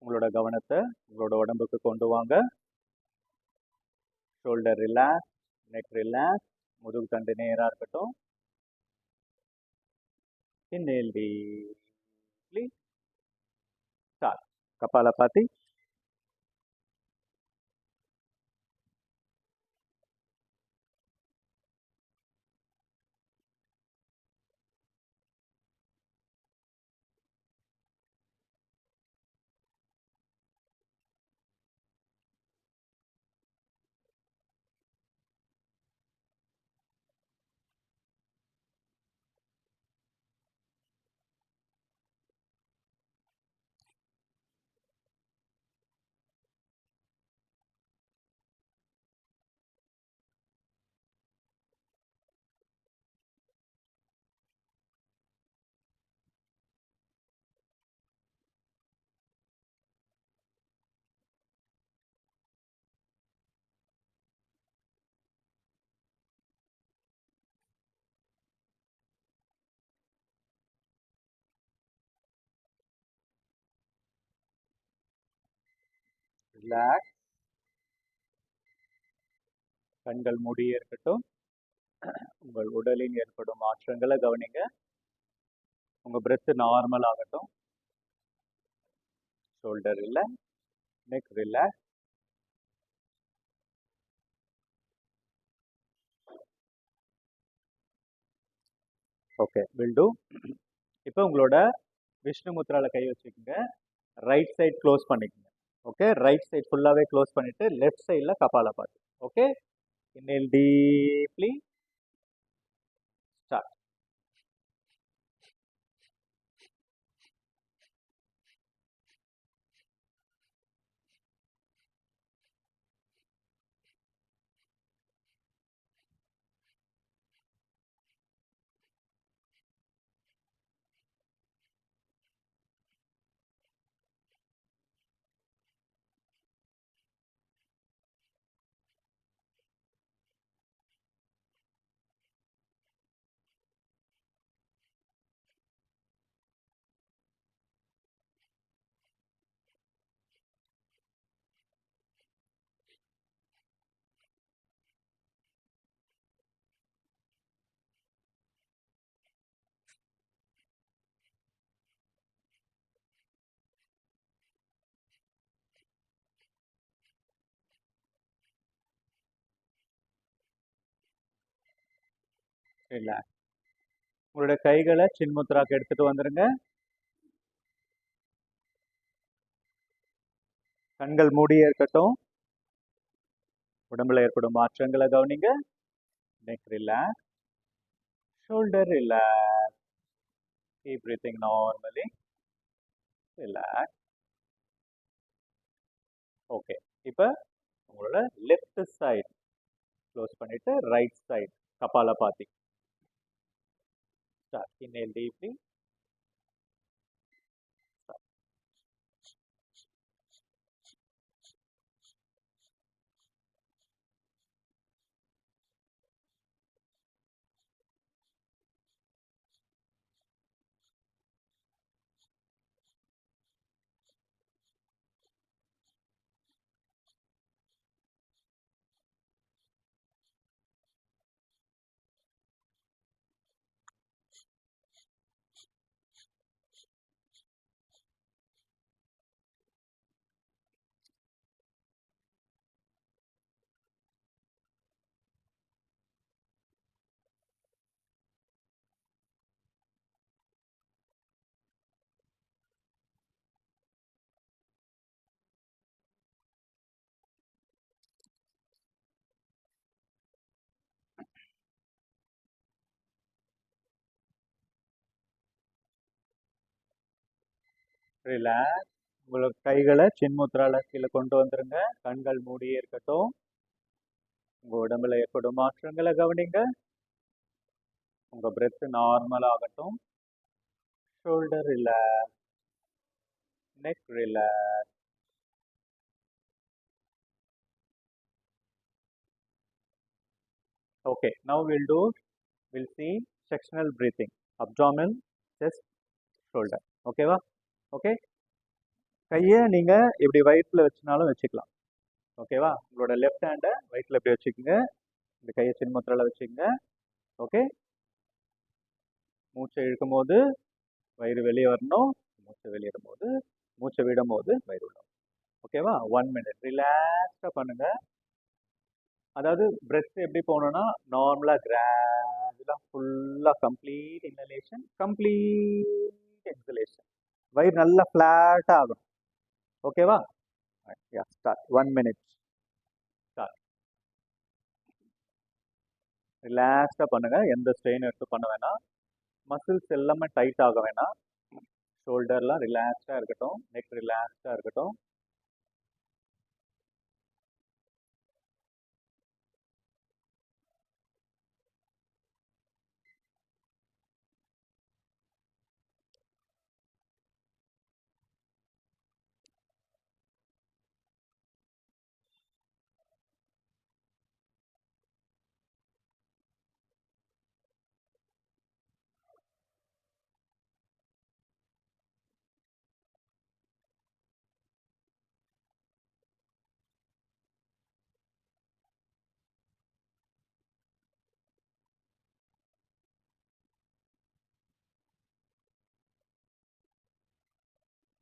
உங்களோட கவனத்தை உங்களோட உடம்புக்கு கொண்டு வாங்க. ஷோல்டர் ரிலாக்ஸ், நெக் ரிலாக்ஸ், முதுகு தண்டு நேரா இருக்கட்டும். Inhale deeply. Start. Kapalabhati. Relax. கண்கள் மூடியே இருக்கட்டும். உங்கள் உடலில் ஏற்படும் மாற்றங்களை கவனிங்க. உங்க பிரெத் நார்மல் ஆகட்டும். Shoulder relax, neck relax. Okay, will do. இப்போ உங்களோட விஷ்ணு முத்ரால கை வச்சுக்கோங்க. ரைட் சைட் க்ளோஸ் பண்ணிக்கோங்க. ஓகே, ரைட் சைட் ஃபுல்லாவே க்ளோஸ் பண்ணிட்டு லெஃப்ட் சைடில் Kapalbhati. Okay, inhale deeply. Start. Relax. உங்களோட கைகளை சின்முத்ராக்கு எடுத்துட்டு வந்துருங்க. கண்கள் மூடியே இருக்கட்டும். உடம்புல ஏற்படும் மாற்றங்களை கவனிங்க. Neck relax, shoulder relax. Keep breathing normally. Relax. Okay, இப்போ உங்களோட லெஃப்ட் சைடு க்ளோஸ் பண்ணிட்டு right side Kapalbhati. Start. Inhale deeply. Relax. உங்களுக்கு கைகளை சின்முத்ரால கீழே கொண்டு வந்துருங்க. கண்கள் மூடியே இருக்கட்டும். உங்க உடம்புல ஏற்படும் மாற்றங்களை கவனிங்க. உங்க பிரெத் நார்மல் ஆகட்டும். Shoulder relax, neck relax. Okay, now we'll see sectional breathing. Abdomen, chest, shoulder. ஓகேவா? ஓகே, கையை நீங்க இப்படி வயிற்றுல வச்சுனாலும் வச்சுக்கலாம். ஓகேவா? உங்களோட லெஃப்ட் ஹேண்டை வயிற்றுல இப்படி வச்சுக்கோங்க. இந்த கையை சின்முத்திரால வச்சுக்கோங்க. ஓகே, மூச்சை இழுக்கும் போது வயிறு வெளியே வரணும். மூச்சை வெளியிடும் போது, மூச்சை விடும் போது வயிறு விடும். ஓகேவா? 1 minute ரிலாக்ஸா பண்ணுங்க. அதாவது பிரெத் எப்படி போகணும்னா நார்மலா கிராஜுவலா ஃபுல்லா கம்ப்ளீட் இன்ஹலேஷன், கம்ப்ளீட் எக்ஸலேஷன். வயிறு நல்லா ஃபிளாட்டா ஆகும். ஓகேவா? ஸ்டார்ட். 1 minute. ஸ்டார்ட். ரிலாக்ஸா பண்ணுங்க. எந்த ஸ்ட்ரெயின் எடுத்து பண்ண வேணாம். மசில்ஸ் எல்லாமே டைட் ஆக வேணாம். ஷோல்டர்லாம் ரிலாக்ஸா இருக்கட்டும். நெக் ரிலாக்ஸா இருக்கட்டும்.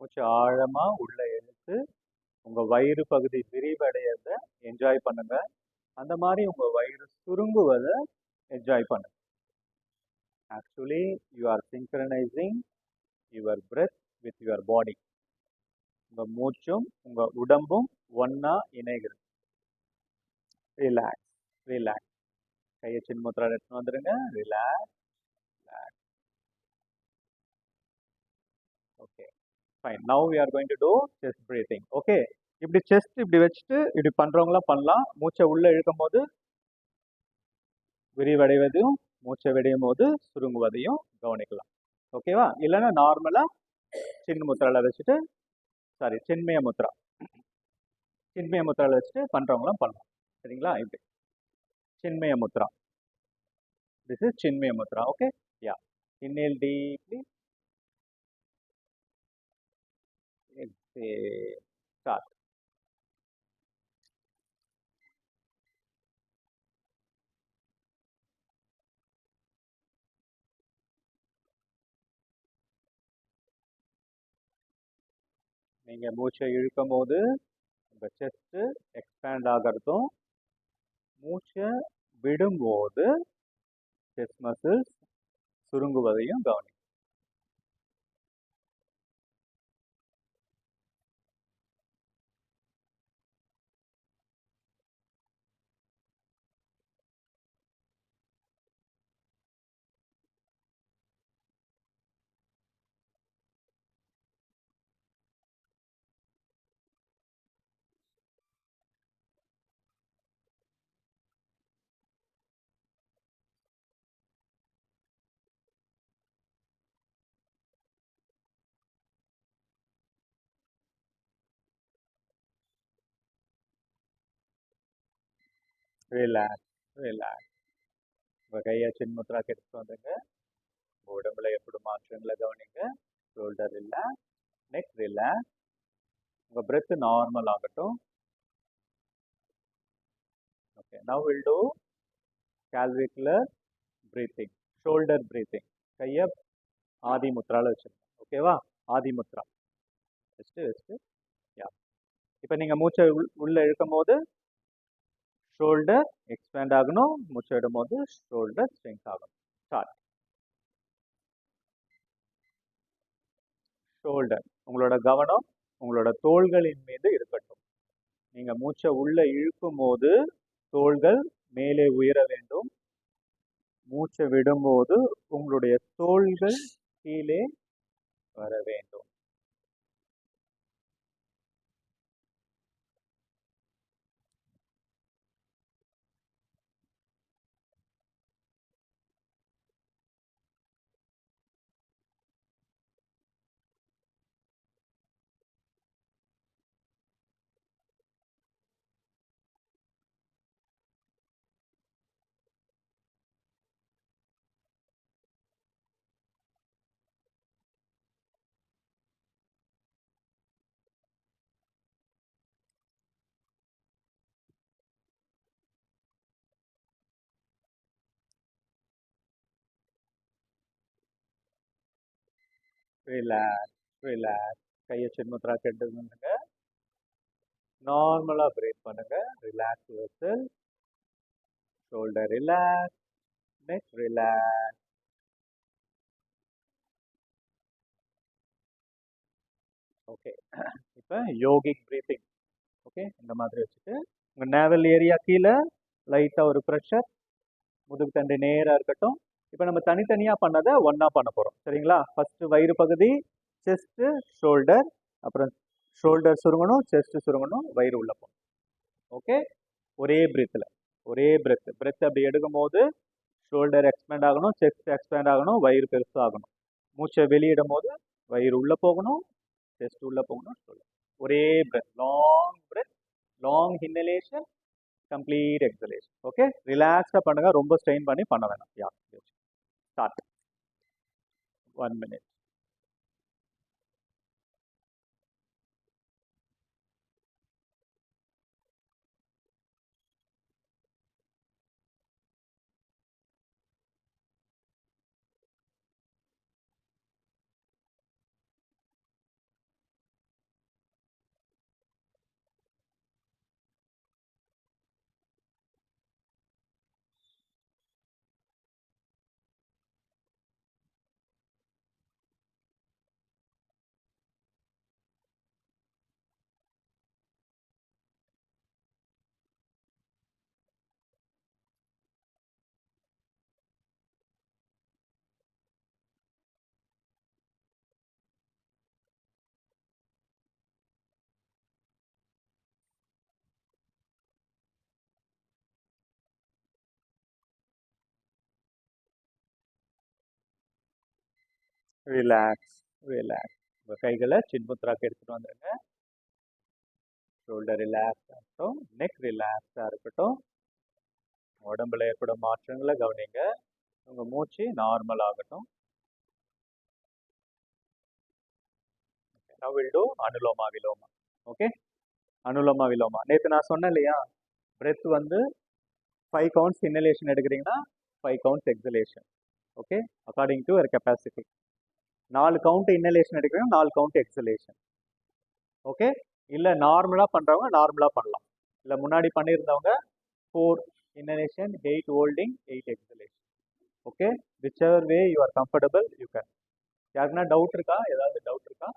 மூச்சு ஆழமா உள்ள இழுத்து உங்க வயிறு பகுதி விரிவடையத என்ஜாய் பண்ணுங்க. அந்த மாதிரி உங்க வயிறு சுருங்குவதை என்ஜாய் பண்ணுங்க. Actually you are synchronising your breath with your body. உங்க மூச்சும் உங்க உடம்பும் ஒன்னா இணைகிறது. Relax, relax. கையை சின்முத்ரா எடுத்து வந்துருங்க. Relax, relax. Okay, fine. Now we are going to do chest breathing. Okay, இப்படி செஸ்ட் இப்படி வச்சுட்டு இப்படி பண்றவங்களாம் பண்ணலாம். மூச்சை உள்ள இழுக்கும் போது விரிவடைவதையும், மூச்சை விடையும் போது சுருங்குவதையும் கவனிக்கலாம். ஓகேவா? இல்லைன்னா நார்மலா சின்முத்ரால வச்சுட்டு, சாரி சின்மய முத்ரா, சின்மய முத்ரால வச்சுட்டு பண்றவங்களாம் பண்ணலாம். சரிங்களா? இப்படி சின்மய முத்ரா. This is Chinmaya mudra. Okay, yeah. Inhale deeply. Exhale. Start. நீங்க மூச்சை இழுக்கும் போது உங்க செஸ்ட் எக்ஸ்பேண்ட் ஆகிறதும், மூச்சை விடும்போது செஸ்ட் மசில்ஸ் சுருங்குவதையும் கவனிக்கும். Relax, relax. உங்கள் கையை சின்முத்ராக்கு எடுத்துட்டு வந்துங்க. உங்கள் உடம்புல எப்படி மாற்றங்களை கவனிங்க. Shoulder relax, neck relax. உங்கள் பிரெத் நார்மல் ஆகட்டும். Okay, now will do calvicular breathing, shoulder breathing. கையை ஆதி முத்ரால வச்சிருக்கோம். ஓகேவா? ஆதி முத்ரா வச்சுட்டு வச்சுட்டு யா. இப்போ நீங்கள் மூச்சை உள்ள இழுக்கும் போது ஷோல்டர் எக்ஸ்பேண்ட் ஆகணும், மூச்சை விடும் போது ஷோல்டர் ஸ்ட்ரெங்க் ஆகணும். ஸ்டார்ட். ஷோல்டர், உங்களோட கவனம் உங்களோட தோள்களின் மீது இருக்கட்டும். நீங்க மூச்சை உள்ள இழுக்கும் போது தோள்கள் மேலே உயர வேண்டும். மூச்சை விடும்போது உங்களுடைய தோள்கள் கீழே வர வேண்டும். Relax, relax. கையை சின்முத்ராக்கு எடுத்துங்க. நார்மலா பிரேத் பண்ணுங்க. Relax yourself. Shoulder relax, neck relax. Okay, இப்போ யோகிக் பிரீத்திங். ஓகே, இந்த மாதிரி வச்சுட்டு உங்கள் நேவல் ஏரியா கீழே லைட்டாக ஒரு ப்ரெஷர், முதுகு தண்டு நேராக இருக்கட்டும். இப்போ நம்ம தனித்தனியாக பண்ணதை ஒன்றா பண்ண போகிறோம். சரிங்களா? ஃபஸ்ட்டு வயிறு பகுதி, செஸ்ட்டு, ஷோல்டர். அப்புறம் ஷோல்டர் சுருங்கணும், செஸ்ட்டு சுருங்கணும், வயிறு உள்ள போகணும். ஓகே, ஒரே பிரீத்தில் ஒரே பிரெத் அப்படி எடுக்கும் போது ஷோல்டர் எக்ஸ்பேண்ட் ஆகணும், செஸ்ட் எக்ஸ்பேண்ட் ஆகணும், வயிறு பெருசாக ஆகணும். மூச்சை வெளியிடும் போது வயிறு உள்ளே போகணும், செஸ்ட் உள்ளே போகணும், ஷோல்டர். ஒரே breath, long inhalation, complete exhalation. Okay, ரிலாக்ஸாக பண்ணுங்க, ரொம்ப ஸ்ட்ரெயின் பண்ணி பண்ண வேணாம். Yeah, start. 1 minute. Relax, relax. உங்கள் கைகளை சின்முத்ராக்கு எடுத்துகிட்டு வந்துடுங்க. ஷோல்டர் ரிலாக்ஸாக இருக்கட்டும், நெக் ரிலாக்ஸாக இருக்கட்டும். உடம்புல ஏற்படும் மாற்றங்களை கவனிங்க. உங்கள் மூச்சு நார்மல் ஆகட்டும். Now we'll do அனுலோமா விலோமா. ஓகே, அனுலோமா விலோமா. நேற்று நான் சொன்னேன் இல்லையா, பிரெத் வந்து 5 கவுண்ட்ஸ் இன்ஹலேஷன் எடுக்கிறீங்கன்னா 5 counts exhalation. Okay, according to ஒரு கெப்பாசிட்டி. 4 கவுண்ட் இன்ஹலேஷன் எடுக்கிறீங்கன்னா 4 கவுண்ட் எக்ஸலேஷன். ஓகே, இல்லை நார்மலாக பண்ணுறவங்க நார்மலாக பண்ணலாம். இல்லை முன்னாடி பண்ணியிருந்தவங்க 4 inhalation, 8 holding, 8 exhalation. Okay, whichever way you are comfortable you can. யாருக்குன்னா டவுட் இருக்கா? ஏதாவது டவுட் இருக்கா?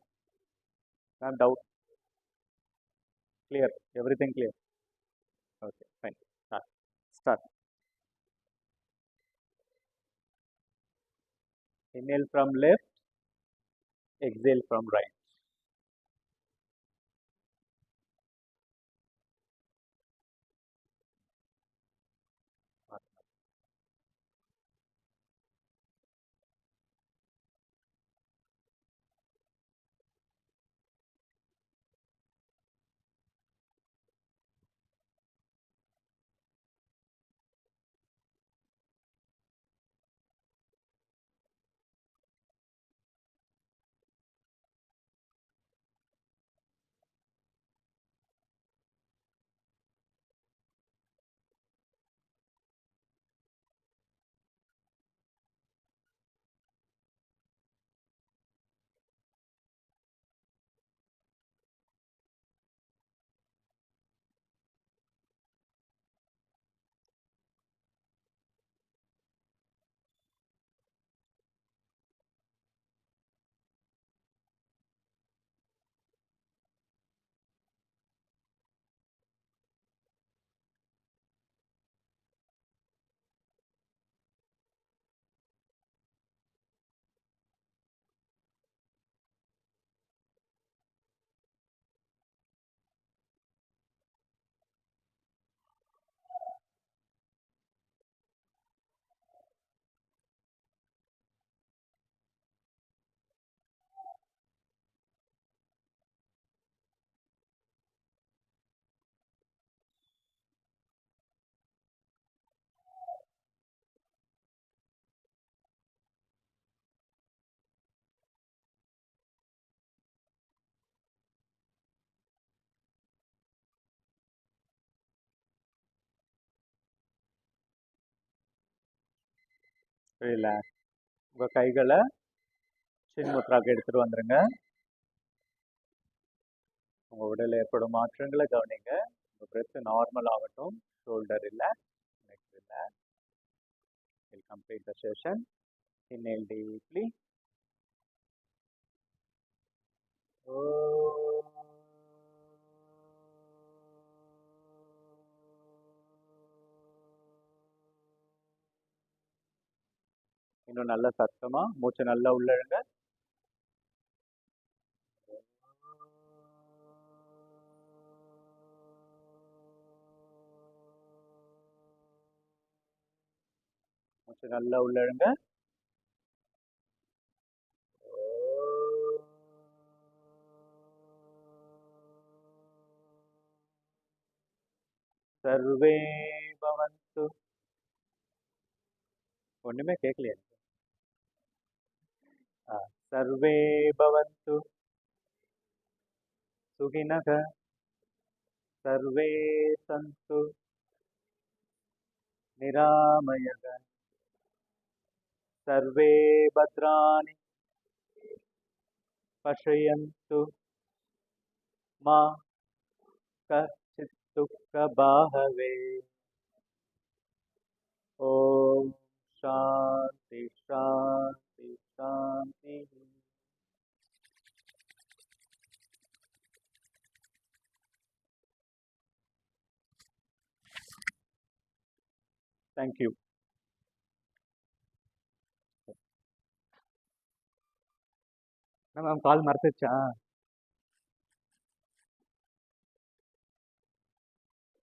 Ma'am doubt? Clear, every thing clear. Okay, fine. Start. Start. Inhale from left, exhale from right. Relax. உங்கள் கைகளை சின்முத்ராக்கு எடுத்துகிட்டு வந்துடுங்க. உங்கள் உடலில் ஏற்படும் மாற்றங்களை கவனிங்க. உங்கள் பிரெத் நார்மல் ஆகட்டும். Shoulder relax, neck relax. We'll complete the session. Inhale deeply. இன்னும் நல்ல சத்தமா மூச்சை நல்லா உள்ள இழுங்க. மூச்சை நல்லா உள்ள இழுங்க. சர்வே பவந்து. ஒண்ணுமே கேட்கலையா? சர்வே பவந்து சுகினக சர்வே சந்து நிராமயக சர்வே பத்ராணி பஷ்யந்து மா கச்சித் துக்கபாஹவே. ஓம் சாந்தி சாந்தி சாந்தி. Thank you. மேம் கால் மறந்துச்சா?